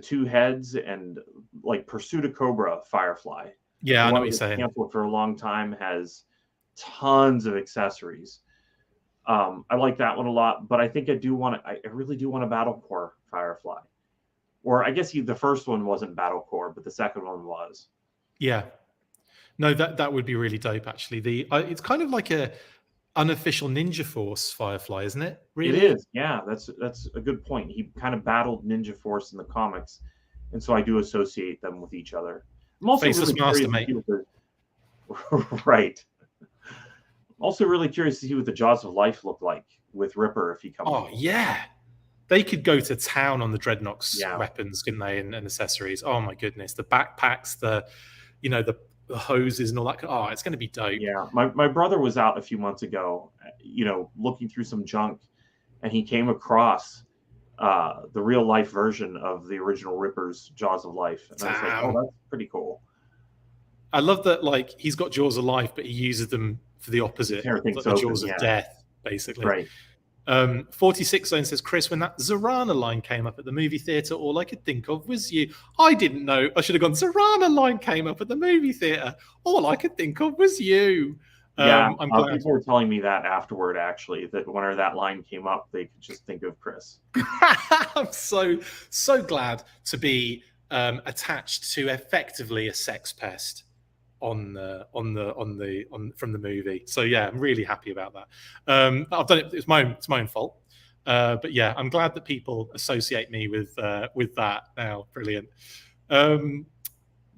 two heads and like Pursuit of Cobra Firefly. Yeah, I know what you're saying. Canceled for a long time, has tons of accessories. I like that one a lot, but I think I really do want a Battle Core Firefly. Or I guess the first one wasn't Battle Core, but the second one was. Yeah. No, that would be really dope, actually. It's kind of like a unofficial Ninja Force Firefly, isn't it? Really? It is, yeah. That's a good point. He kind of battled Ninja Force in the comics, and so I do associate them with each other. I'm also Faceless Master, mate. Right. Also really curious to see what the Jaws of Life look like with Ripper if he comes. Oh, yeah. They could go to town on the Dreadnoks weapons, couldn't they, and accessories. Oh, my goodness. The backpacks, the hoses and all that. Oh, it's going to be dope. Yeah. My brother was out a few months ago, looking through some junk, and he came across the real-life version of the original Ripper's Jaws of Life. And I was like, oh, that's pretty cool. I love that, like, he's got Jaws of Life, but he uses them for the opposite, like the Jaws of Death, basically. Right. 46 Zone says, Chris, when that Zorana line came up at the movie theater, all I could think of was you. I didn't know. I should have gone, Zorana line came up at the movie theater. All I could think of was you. Yeah, I'm glad. People were telling me that afterward, actually, that whenever that line came up, they could just think of Chris. I'm so glad to be attached to effectively a sex pest from the movie. So yeah, I'm really happy about that. I've done it. It's my own fault. But yeah, I'm glad that people associate me with that now. Brilliant.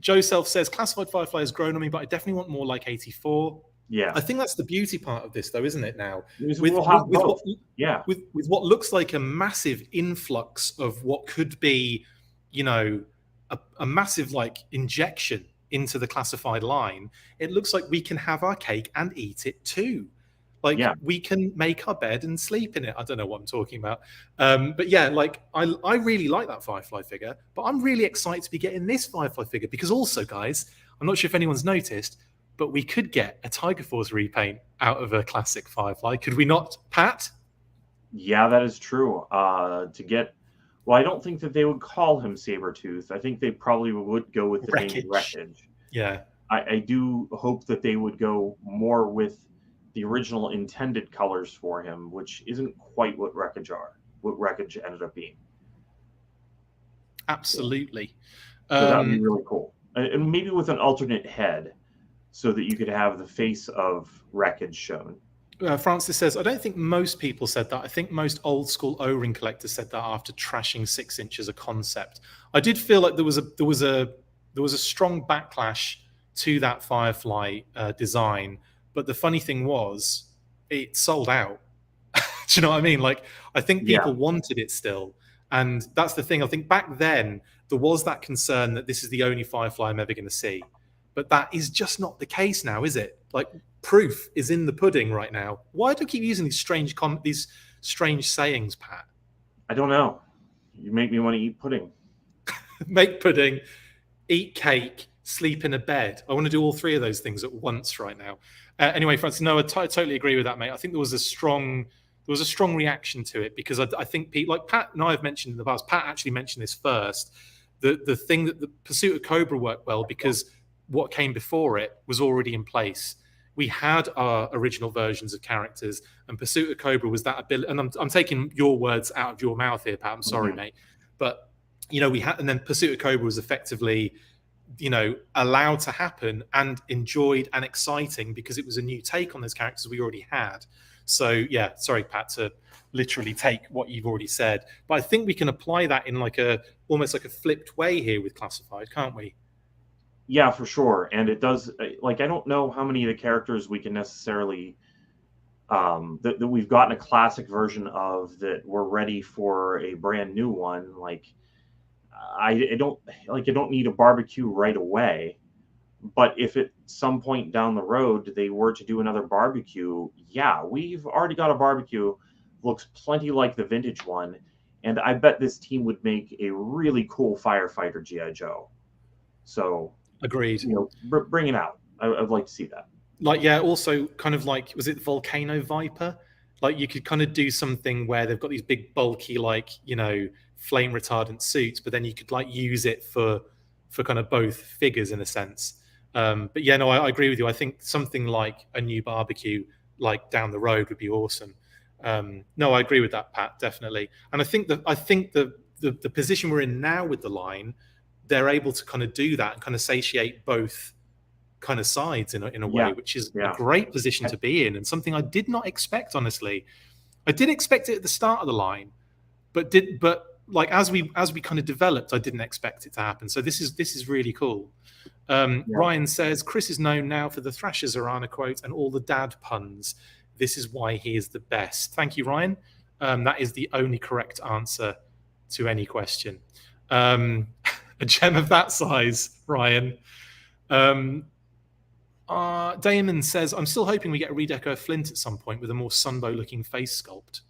Joe Self says Classified Firefly has grown on me, but I definitely want more like 84. Yeah, I think that's the beauty part of this, though, isn't it? Now with what looks like a massive influx of what could be, a massive like injection into the classified line, it looks like we can have our cake and eat it too. Like we can make our bed and sleep in it. I don't know what I'm talking about. But yeah, like I really like that Firefly figure, but I'm really excited to be getting this Firefly figure because also, guys, I'm not sure if anyone's noticed, but we could get a Tiger Force repaint out of a classic Firefly. Could we not, Pat? Yeah, that is true. Well, I don't think that they would call him Sabretooth. I think they probably would go with the name Wreckage. Yeah. I do hope that they would go more with the original intended colors for him, which isn't quite what Wreckage ended up being. Absolutely. So that would be really cool. And maybe with an alternate head so that you could have the face of Wreckage shown. Francis says, I don't think most people said that. I think most old school O-ring collectors said that after trashing 6-inch as a concept. I did feel like there was a strong backlash to that Firefly design, but the funny thing was it sold out. Do you know what I mean? Like, I think people wanted it still. And that's the thing. I think back then there was that concern that this is the only Firefly I'm ever going to see. But that is just not the case now, is it? Like, proof is in the pudding right now. Why do I keep using these strange sayings, Pat? I don't know. You make me want to eat pudding. Make pudding, eat cake, sleep in a bed. I want to do all three of those things at once right now. Anyway, Francis, no, I totally agree with that, mate. I think there was a strong reaction to it because I think Pete, like Pat and I have mentioned in the past, Pat actually mentioned this first. The thing that the Pursuit of Cobra worked well because what came before it was already in place. We had our original versions of characters, and Pursuit of Cobra was that ability. And I'm taking your words out of your mouth here, Pat. I'm sorry, mate, but we had, and then Pursuit of Cobra was effectively, allowed to happen and enjoyed and exciting because it was a new take on those characters we already had. So yeah, sorry, Pat, to literally take what you've already said, but I think we can apply that in almost like a flipped way here with Classified, can't we? Yeah, for sure. And it does, like, I don't know how many of the characters we can necessarily, that we've gotten a classic version of that we're ready for a brand new one. Like, I don't need a barbecue right away. But if at some point down the road they were to do another barbecue, yeah, we've already got a barbecue. Looks plenty like the vintage one. And I bet this team would make a really cool firefighter G.I. Joe. So... Agreed. Bring it out. I'd like to see that. Like, yeah, also kind of like, was it Volcano Viper? Like, you could kind of do something where they've got these big, bulky, flame retardant suits, but then you could use it for kind of both figures in a sense. But yeah, no, I agree with you. I think something like a new barbecue, down the road, would be awesome. No, I agree with that, Pat, definitely. And I think the position we're in now with the line, they're able to kind of do that and kind of satiate both kind of sides in a way, which is a great position to be in, and something I did not expect, honestly. I did expect it at the start of the line, but as we kind of developed, I didn't expect it to happen. So this is really cool. Ryan says, Chris is known now for the Thrasher Zorana quote and all the dad puns. This is why he is the best. Thank you, Ryan. That is the only correct answer to any question. A gem of that size, Ryan. Damon says, I'm still hoping we get a redeco of Flint at some point with a more Sunbow-looking face sculpt.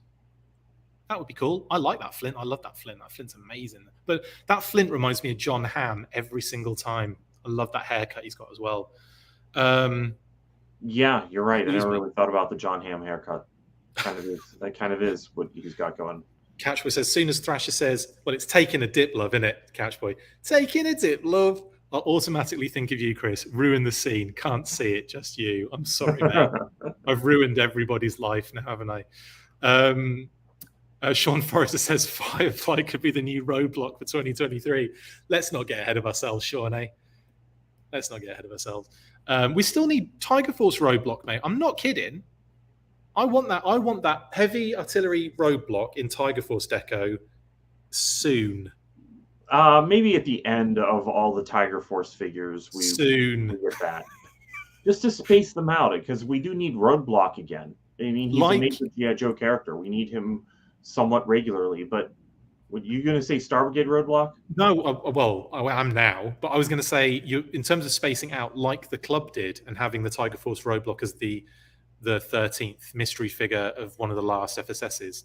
That would be cool. I like that Flint. I love that Flint. That Flint's amazing. But that Flint reminds me of John Hamm every single time. I love that haircut he's got as well. Yeah, you're right. I never really thought about the John Hamm haircut. That kind of is what he's got going. Catchboy says, soon as Thrasher says, well, it's taking a dip, love, isn't it, Catchboy? Taking a dip, love. I'll automatically think of you, Chris. Ruin the scene. Can't see it, just you. I'm sorry, mate. I've ruined everybody's life now, haven't I? Sean Forrester says, Firefly could be the new roadblock for 2023. Let's not get ahead of ourselves, Sean, eh? Let's not get ahead of ourselves. We still need Tiger Force roadblock, mate. I'm not kidding. I want that heavy artillery roadblock in Tiger Force deco soon. Maybe at the end of all the Tiger Force figures, we get that. Just to space them out, because we do need roadblock again. I mean, he's a major G.I. Joe character. We need him somewhat regularly. But were you going to say Star Brigade roadblock? No, well, I am now. But I was going to say, in terms of spacing out, like the club did, and having the Tiger Force roadblock as the 13th mystery figure of one of the last FSSs.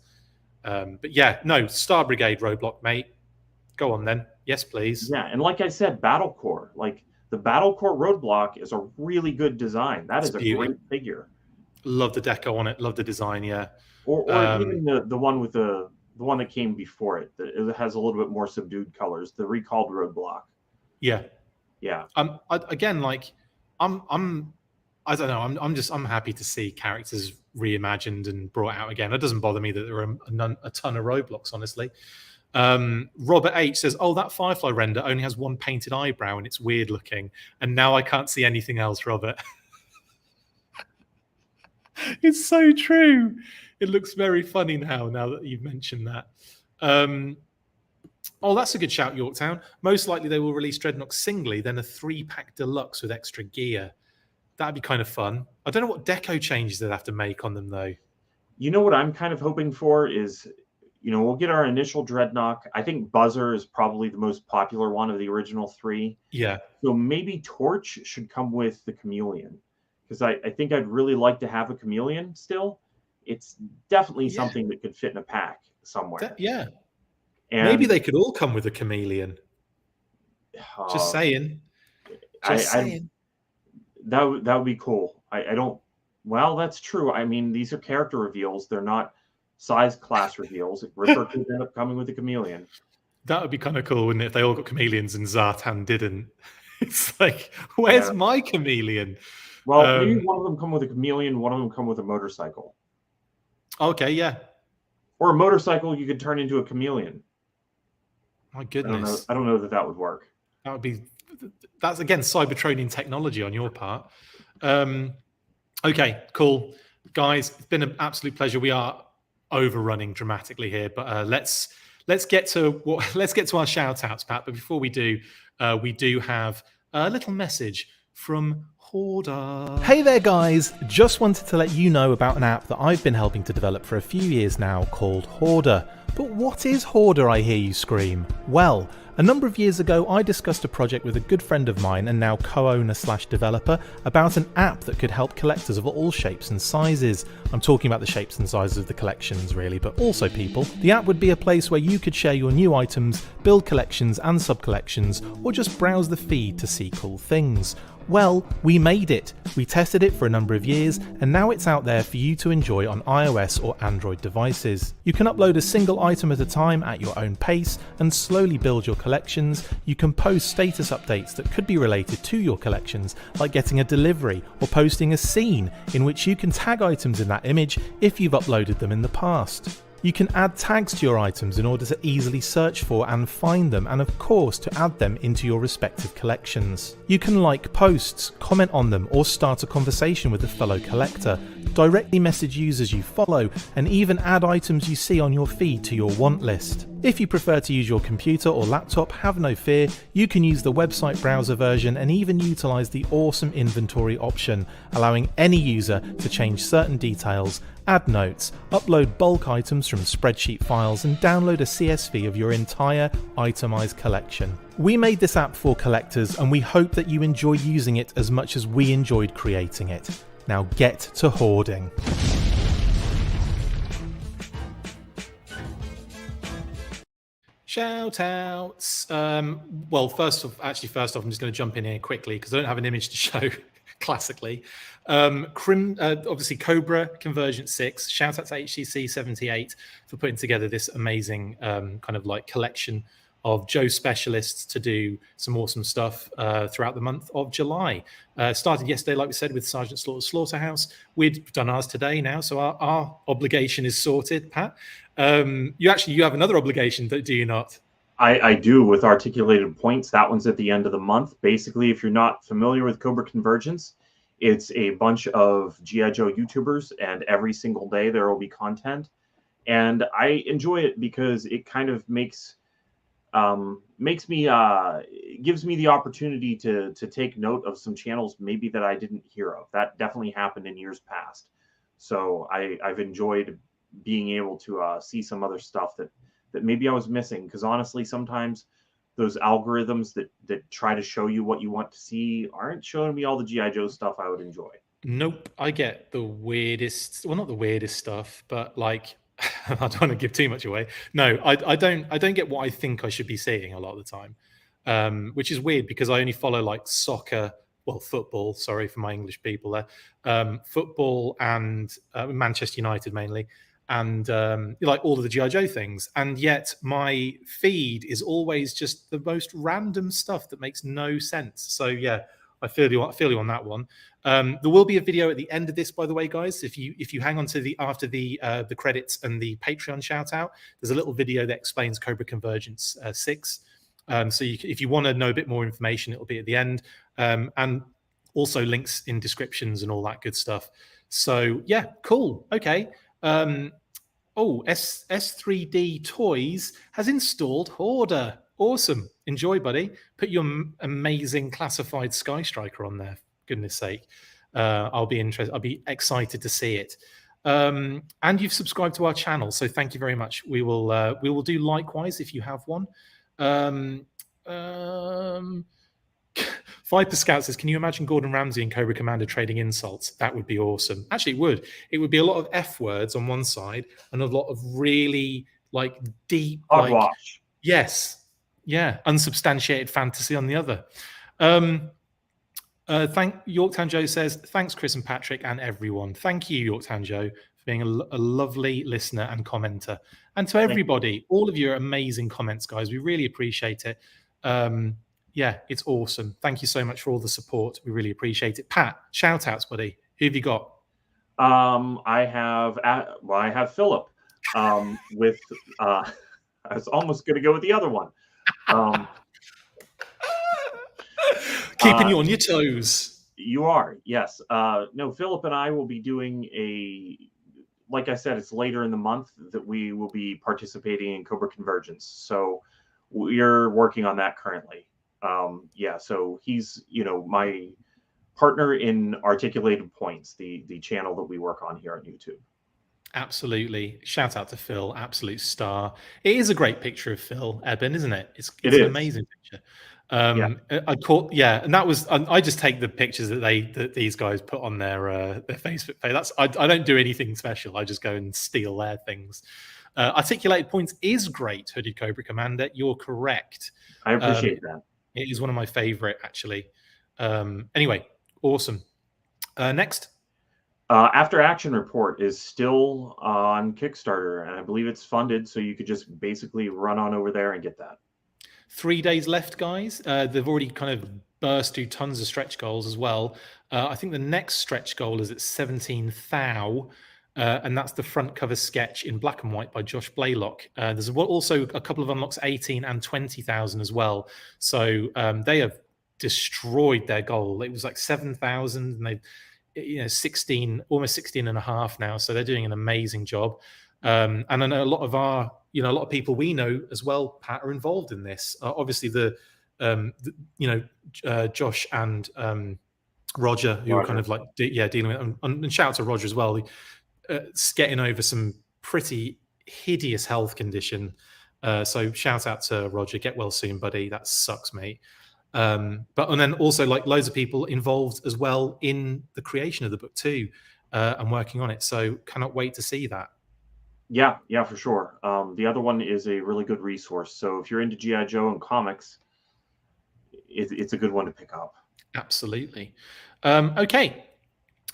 But yeah, no, Star Brigade roadblock, mate. Go on then. Yes, please. Yeah, and like I said, Battle Corps. Like, the Battle Corps roadblock is a really good design. That is a great figure. Love the deco on it. Love the design, yeah. Or even the one with the one that came before it. It has a little bit more subdued colors. The recalled roadblock. Yeah. Yeah. Again, like, I don't know. I'm happy to see characters reimagined and brought out again. It doesn't bother me that there are a ton of roadblocks, honestly. Robert H says, "Oh, that Firefly render only has one painted eyebrow and it's weird looking. And now I can't see anything else, Robert." It's so true. It looks very funny now that you've mentioned that. Oh, that's a good shout, Yorktown. Most likely they will release Dreadnought singly, then a 3-pack deluxe with extra gear. That'd be kind of fun. I don't know what deco changes they'd have to make on them, though. You know what I'm kind of hoping for is, we'll get our initial Dreadnought. I think Buzzer is probably the most popular one of the original 3. Yeah. So maybe Torch should come with the Chameleon, because I think I'd really like to have a Chameleon still. It's definitely something that could fit in a pack somewhere. Yeah. And maybe they could all come with a Chameleon. Just saying. Just saying. That would be cool. I don't. Well, that's true. I mean, these are character reveals. They're not size class reveals. Ripper could end up coming with a Chameleon. That would be kind of cool, wouldn't it? If they all got Chameleons and Zartan didn't. It's like, where's my Chameleon? Well, maybe one of them come with a Chameleon. One of them come with a motorcycle. Okay, yeah. Or a motorcycle you could turn into a Chameleon. My goodness. I don't know that would work. That would be. That's again Cybertronian technology on your part. Okay, cool, guys. It's been an absolute pleasure. We are overrunning dramatically here, but let's get to our shout outs, Pat. But before we do have a little message from Hoarder. Hey there, guys. Just wanted to let you know about an app that I've been helping to develop for a few years now called Hoarder. But what is Hoarder, I hear you scream? Well, a number of years ago, I discussed a project with a good friend of mine and now co-owner/developer about an app that could help collectors of all shapes and sizes. I'm talking about the shapes and sizes of the collections really, but also people. The app would be a place where you could share your new items, build collections and sub-collections, or just browse the feed to see cool things. Well, we made it. We tested it for a number of years, and now it's out there for you to enjoy on iOS or Android devices. You can upload a single item at a time at your own pace and slowly build your collections. You can post status updates that could be related to your collections, like getting a delivery or posting a scene in which you can tag items in that image if you've uploaded them in the past. You can add tags to your items in order to easily search for and find them, and of course to add them into your respective collections. You can like posts, comment on them, or start a conversation with a fellow collector, directly message users you follow, and even add items you see on your feed to your want list. If you prefer to use your computer or laptop, have no fear, you can use the website browser version and even utilise the awesome inventory option, allowing any user to change certain details, add notes, upload bulk items from spreadsheet files, and download a CSV of your entire itemised collection. We made this app for collectors, and we hope that you enjoy using it as much as we enjoyed creating it. Now get to hoarding. Shout outs. Well, first off, I'm just going to jump in here quickly because I don't have an image to show. Classically, obviously Cobra Convergence 6. Shout out to HCC78 for putting together this amazing kind of like collection of Joe specialists to do some awesome stuff throughout the month of July. Started yesterday, like we said, with Sergeant Slaughter's Slaughterhouse. We've done ours today now, so our obligation is sorted. Pat, you have another obligation, do you not? I do, with articulated points. That one's at the end of the month. Basically, if you're not familiar with Cobra Convergence, it's a bunch of G.I. Joe YouTubers, and every single day there will be content. And I enjoy it because it kind of gives me the opportunity to take note of some channels maybe that I didn't hear of. That definitely happened in years past. So I've enjoyed being able to see some other stuff that maybe I was missing, because honestly, sometimes those algorithms that try to show you what you want to see aren't showing me all the G.I. Joe stuff I would enjoy. Nope. I get the weirdest, well, not the weirdest stuff, but like, I don't want to give too much away. No, I don't get what I think I should be seeing a lot of the time, which is weird because I only follow like football, sorry for my English people there, football and Manchester United mainly. And like all of the G.I. Joe things, and yet my feed is always just the most random stuff that makes no sense. So yeah, I feel you on that one. There will be a video at the end of this, by the way, guys. If you hang on to after the credits and the Patreon shout out, there's a little video that explains Cobra Convergence 6. So if you want to know a bit more information, it'll be at the end, and also links in descriptions and all that good stuff. So yeah, cool. Okay. S3D Toys has installed Hoarder. Awesome. Enjoy, buddy. Put your amazing classified Sky Striker on there. For goodness sake. I'll be excited to see it. And you've subscribed to our channel, so thank you very much. We will do likewise if you have one. Viper Scout says, can you imagine Gordon Ramsay and Cobra Commander trading insults? That would be awesome. Actually, it would. It would be a lot of F words on one side and a lot of really like deep, hogwash. Yes. Yeah. Unsubstantiated fantasy on the other. Yorktown Joe says, thanks, Chris and Patrick and everyone. Thank you, Yorktown Joe, for being a lovely listener and commenter. And to everybody, all of your amazing comments, guys. We really appreciate it. Yeah, it's awesome. Thank you so much for all the support. We really appreciate it. Pat, shout outs, buddy. Who have you got? I have Philip with I was almost going to go with the other one. Keeping you on your toes. You are, yes. No, Philip and I will be doing like I said, it's later in the month that we will be participating in Cobra Convergence. So we're working on that currently. Yeah, so he's, my partner in Articulated Points, the channel that we work on here on YouTube. Absolutely. Shout out to Phil, absolute star. It is a great picture of Phil Eben, isn't it? It's an amazing picture. And that was, I just take the pictures that these guys put on their Facebook page. I don't do anything special. I just go and steal their things. Articulated Points is great, Hooded Cobra Commander. You're correct. I appreciate that. It is one of my favorite, actually. Anyway, awesome. Next. After Action Report is still on Kickstarter, and I believe it's funded, so you could just basically run on over there and get that. 3 days left, guys. They've already kind of burst through tons of stretch goals as well. I think the next stretch goal is at 17 thou, and that's the front cover sketch in black and white by Josh Blaylock. There's also a couple of unlocks, 18 and 20,000 as well. So they have destroyed their goal. It was like 7,000, and they 16, almost 16 and a half now. So they're doing an amazing job. And I know a lot of a lot of people we know as well, Pat, are involved in this. Obviously Josh and Roger, who are kind of like, dealing with it. And shout out to Roger as well. Getting over some pretty hideous health condition. So shout out to Roger. Get well soon, buddy. That sucks, mate. And then also like loads of people involved as well in the creation of the book too, and working on it. So cannot wait to see that. Yeah, for sure. The other one is a really good resource. So if you're into G.I. Joe and comics, it's a good one to pick up. Absolutely. Okay.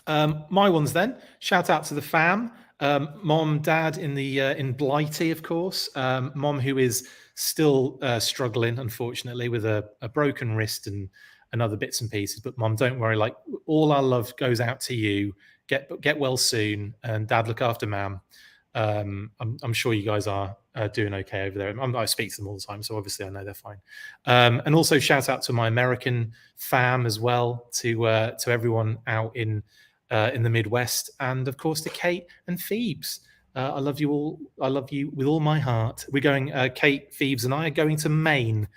My ones then. Shout out to the fam. Mom, dad in Blighty, of course. Mom, who is still struggling, unfortunately, with a broken wrist and other bits and pieces. But Mom, don't worry. Like, all our love goes out to you. Get well soon, and Dad, look after Mam. I'm sure you guys are doing okay over there. I speak to them all the time, so obviously I know they're fine. And also shout out to my American fam as well, to everyone out in the Midwest, and of course to Kate and Phoebes. I love you all. I love you with all my heart. We're going. Kate, Phoebes, and I are going to Maine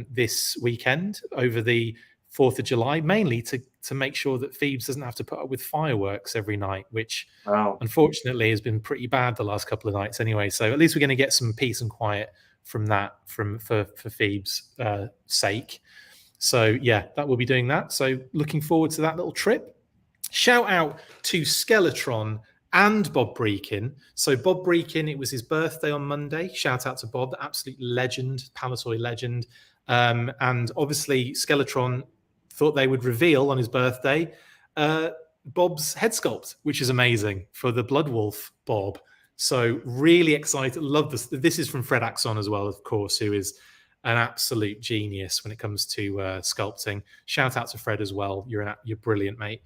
this weekend over the 4th of July, mainly to make sure that Phoebes doesn't have to put up with fireworks every night, which unfortunately has been pretty bad the last couple of nights anyway. So at least we're going to get some peace and quiet from that, for Phoebes' sake. So yeah, that will be doing that. So looking forward to that little trip. Shout out to Skeletron and Bob Breakin. So Bob Breakin, it was his birthday on Monday. Shout out to Bob, the absolute legend, Palatoy legend. And obviously Skeletron thought they would reveal on his birthday Bob's head sculpt, which is amazing, for the Blood Wolf Bob. So really excited. Love this. This is from Fred Axon as well, of course, who is an absolute genius when it comes to sculpting. Shout out to Fred as well. You're brilliant, mate.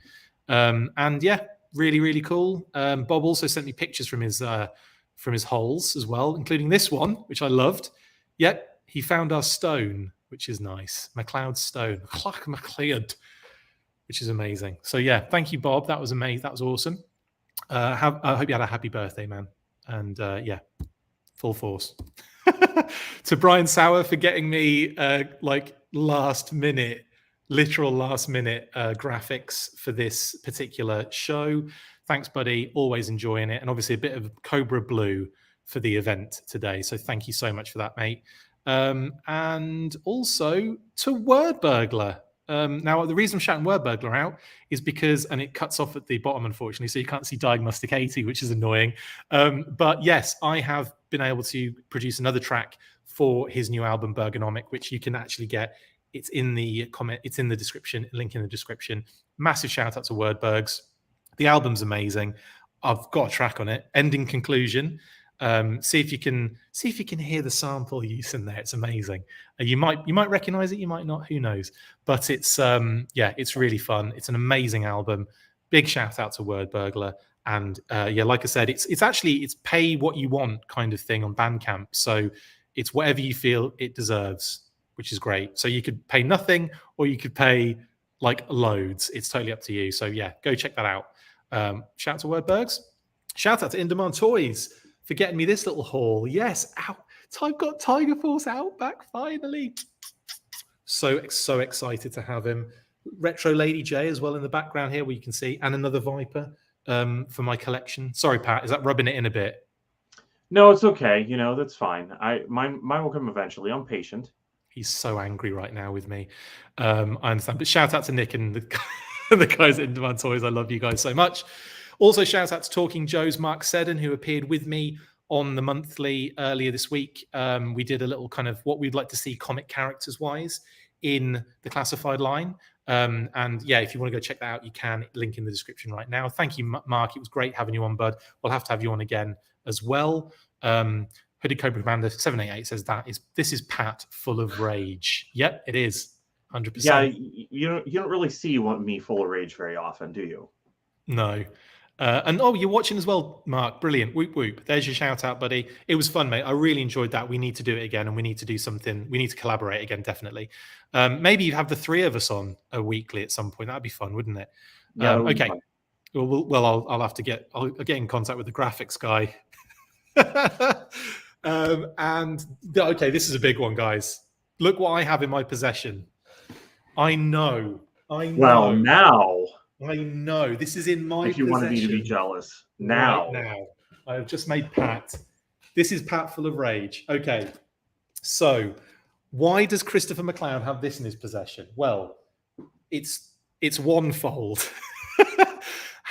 And yeah, really, really cool. Bob also sent me pictures from his holes as well, including this one, which I loved. Yep, he found our stone, which is nice. McLeod stone. McLeod, which is amazing. So yeah, thank you, Bob. That was amazing. That was awesome. I hope you had a happy birthday, man. And yeah, full force. To Brian Sauer for getting me like literal last minute graphics for this particular show. Thanks, buddy. Always enjoying it. And obviously a bit of Cobra Blue for the event today. So thank you so much for that, mate. And also to WORDBURGLAR. Now, the reason I'm shouting WORDBURGLAR out is because, and it cuts off at the bottom, unfortunately, so you can't see Diagnostik80, which is annoying. But yes, I have been able to produce another track for his new album, Bergonomic, which you can actually get. It's in the comment, it's in the description, link in the description. Massive shout out to WORDBURGS. The album's amazing. I've got a track on it, Ending Conclusion. See if you can hear the sample use in there. It's amazing. You might recognize it, you might not, who knows. But it's yeah, it's really fun. It's an amazing album. Big shout out to WORDBURGLAR. And yeah, like I said, it's pay what you want kind of thing on Bandcamp. So it's whatever you feel it deserves, which is great. So you could pay nothing or you could pay like loads. It's totally up to you. So yeah, go check that out. Shout out to WORDBURGS. Shout out to In Demand Toys for getting me this little haul. Yes, I've got Tiger Force Outback finally. So excited to have him. Retro Lady J as well in the background here, where you can see, and another Viper for my collection. Sorry, Pat, is that rubbing it in a bit? No, it's okay. You know, that's fine. Mine will come eventually. I'm patient. He's so angry right now with me. I understand. But shout out to Nick and the guys at In Demand Toys. I love you guys so much. Also, shout out to Talking Joe's Mark Seddon, who appeared with me on the monthly earlier this week. We did a little kind of what we'd like to see comic characters wise in the classified line. And yeah, if you want to go check that out, you can. Link in the description right now. Thank you, Mark. It was great having you on, bud. We'll have to have you on again as well. Hooded Cobra Commander 788 says this is Pat full of rage. Yep, it is 100%. Yeah, you don't really see me full of rage very often, do you? No. And oh, you're watching as well, Mark. Brilliant. Whoop whoop. There's your shout out, buddy. It was fun, mate. I really enjoyed that. We need to do it again, and we need to do something. We need to collaborate again, definitely. Maybe you have the three of us on a weekly at some point. That'd be fun, wouldn't it? Yeah. Okay. Well, I'll have to I'll get in contact with the graphics guy. And okay, this is a big one, guys. Look what I have in my possession. I know. Well, now. I know. This is in my If you wanted me to be jealous. Now. Right now. I've just made Pat. This is Pat full of rage. Okay. So why does Christopher McLeod have this in his possession? Well, it's onefold.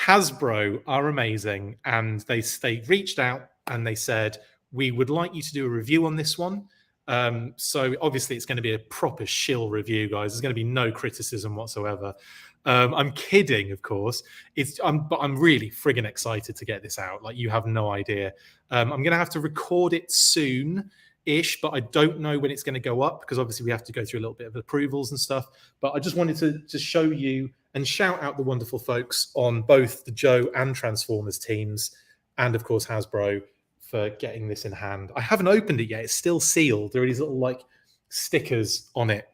Hasbro are amazing. And they reached out and they said, we would like you to do a review on this one. So obviously it's going to be a proper shill review, guys. There's going to be no criticism whatsoever. I'm kidding, of course. But I'm really friggin' excited to get this out. Like, you have no idea. I'm going to have to record it soon-ish, but I don't know when it's going to go up because obviously we have to go through a little bit of approvals and stuff. But I just wanted to show you and shout out the wonderful folks on both the Joe and Transformers teams, and of course Hasbro, for getting this in hand. I haven't opened it yet. It's still sealed. There are these little like stickers on it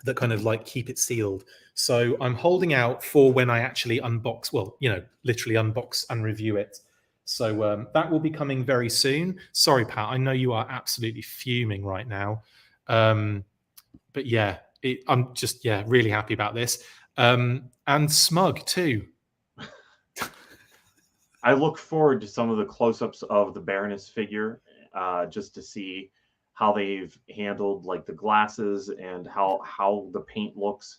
that kind of like keep it sealed. So I'm holding out for when I actually unbox, well, you know, literally unbox and review it. So that will be coming very soon. Sorry, Pat, I know you are absolutely fuming right now. But yeah, I'm just, really happy about this. And smug too. I look forward to some of the close-ups of the Baroness figure, just to see how they've handled like the glasses and how the paint looks,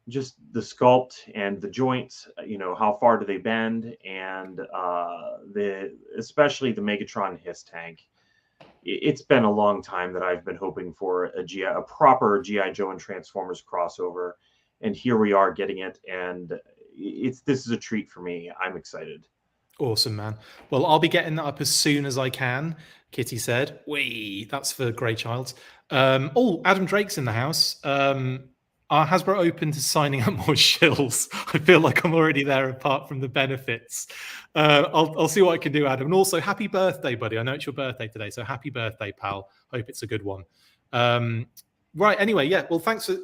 just the sculpt and the joints. You know, how far do they bend, and especially the Megatron HISS tank. It's been a long time that I've been hoping for a proper GI Joe and Transformers crossover, and here we are getting it, and this is a treat for me. I'm excited. Awesome, man. Well, I'll be getting that up as soon as I can. Kitty said, "Wee." That's for Greychilds. Adam Drake's in the house. Are Hasbro open to signing up more shills? I feel like I'm already there apart from the benefits. I'll see what I can do, Adam. And also, happy birthday, buddy. I know it's your birthday today, so happy birthday, pal. Hope it's a good one. Right, anyway, yeah. Well, thanks for...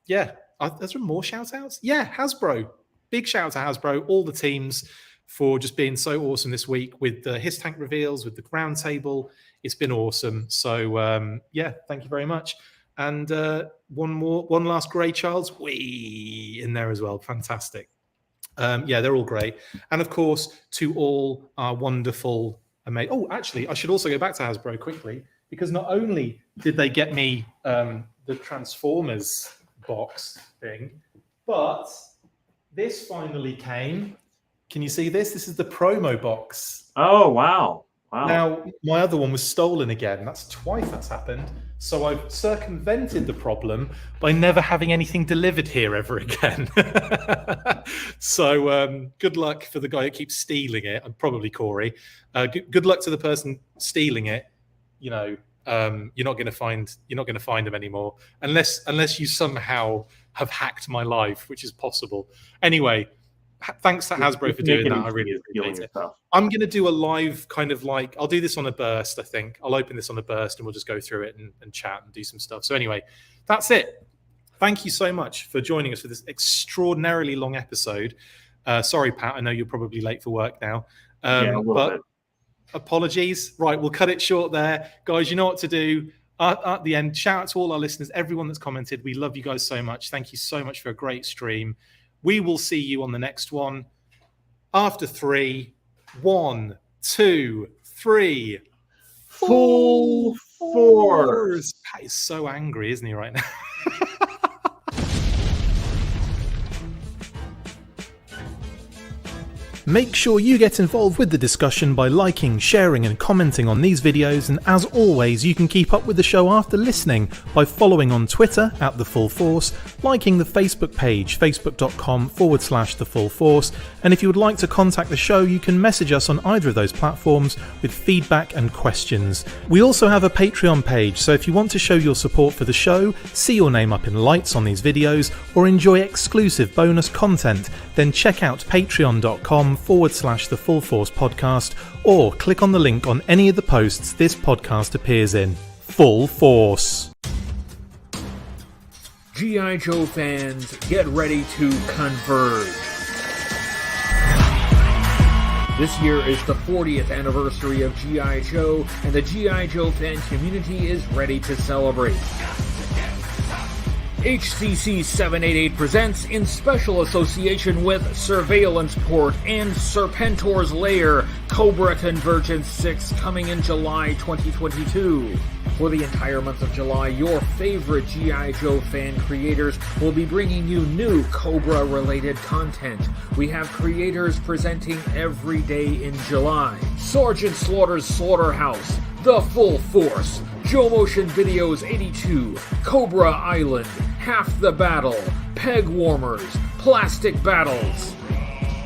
Yeah, is there more shout-outs? Yeah, Hasbro. Big shout out to Hasbro, all the teams, for just being so awesome this week with the HISS tank reveals, with the Roundtable. It's been awesome. So, yeah, thank you very much. And one last Greychilds in there as well. Fantastic. Yeah, they're all great. And of course, to all our wonderful, amazing. Oh, actually, I should also go back to Hasbro quickly, because not only did they get me the Transformers box thing, but this finally came. Can you see this? This is the promo box. Oh, wow. Wow. Now, my other one was stolen again. That's twice that's happened. So I've circumvented the problem by never having anything delivered here ever again. So good luck for the guy who keeps stealing it. I'm probably Corey. Good luck to the person stealing it. You know, you're not going to find him anymore unless you somehow have hacked my life, which is possible. Anyway. Thanks to Hasbro for doing that. I really appreciate it. I'm going to do a live kind of like, I'll do this on a burst, I think. I'll open this on a burst and we'll just go through it and chat and do some stuff. So anyway, that's it. Thank you so much for joining us for this extraordinarily long episode. Sorry, Pat, I know you're probably late for work now. Yeah, a little bit. Apologies. Right, we'll cut it short there. Guys, you know what to do. At the end, shout out to all our listeners, everyone that's commented. We love you guys so much. Thank you so much for a great stream. We will see you on the next one. After 3, 1, 2, 3. Full force. Pat is so angry, isn't he, right now? Make sure you get involved with the discussion by liking, sharing and commenting on these videos, and as always you can keep up with the show after listening by following on Twitter @TheFullForce, liking the Facebook page facebook.com/TheFullForce, and if you would like to contact the show you can message us on either of those platforms with feedback and questions. We also have a Patreon page, so if you want to show your support for the show, see your name up in lights on these videos, or enjoy exclusive bonus content, then check out patreon.com/TheFullForce podcast, or click on the link on any of the posts this podcast appears in. Full Force. G.I. Joe fans, get ready to converge. This year is the 40th anniversary of G.I. Joe, and the G.I. Joe fan community is ready to celebrate. HCC 788 presents, in special association with Surveillance Port and Serpentor's Lair, Cobra Convergence 6 coming in July 2022. For the entire month of July, your favorite G.I. Joe fan creators will be bringing you new Cobra-related content. We have creators presenting every day in July. Sergeant Slaughter's Slaughterhouse, The Full Force, Joe Motion Videos 82, Cobra Island, Half the Battle, Peg Warmers, Plastic Battles.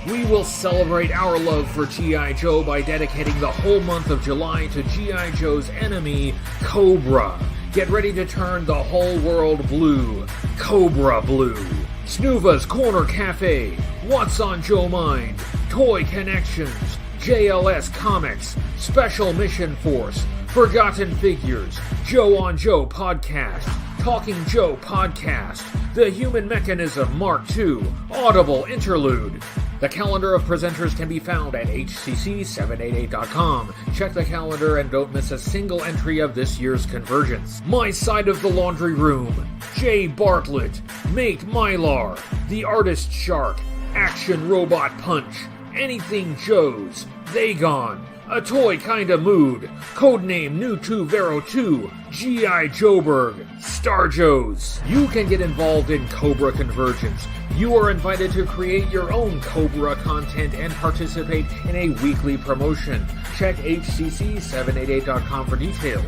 We will celebrate our love for G.I. Joe by dedicating the whole month of July to G.I. Joe's enemy, Cobra. Get ready to turn the whole world blue. Cobra Blue. Snuva's Corner Cafe, What's on Joe Mind, Toy Connections, JLS Comics, Special Mission Force, Forgotten Figures, Joe on Joe Podcast, Talking Joe Podcast, The Human Mechanism Mark II, Audible Interlude. The calendar of presenters can be found at hcc788.com. Check the calendar and don't miss a single entry of this year's Convergence. My Side of the Laundry Room, Jay Bartlett, Make Mylar, The Artist Shark, Action Robot Punch, Anything Joe's, They Gone, A Toy Kinda Mood, Codename New 2 Vero 2, G.I. Joeberg, Star Joes. You can get involved in Cobra Convergence. You are invited to create your own Cobra content and participate in a weekly promotion. Check hcc788.com for details.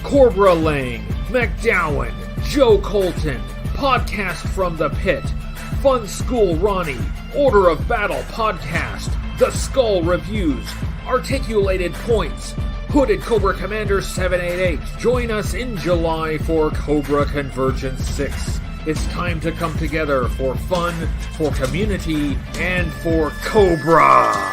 Cobra Lang, McDowin, Joe Colton, Podcast from the Pit, Fun School Ronnie, Order of Battle Podcast, The Skull Reviews, Articulated Points, Hooded Cobra Commander 788. Join us in July for Cobra Convergence 6. It's time to come together for fun, for community, and for Cobra!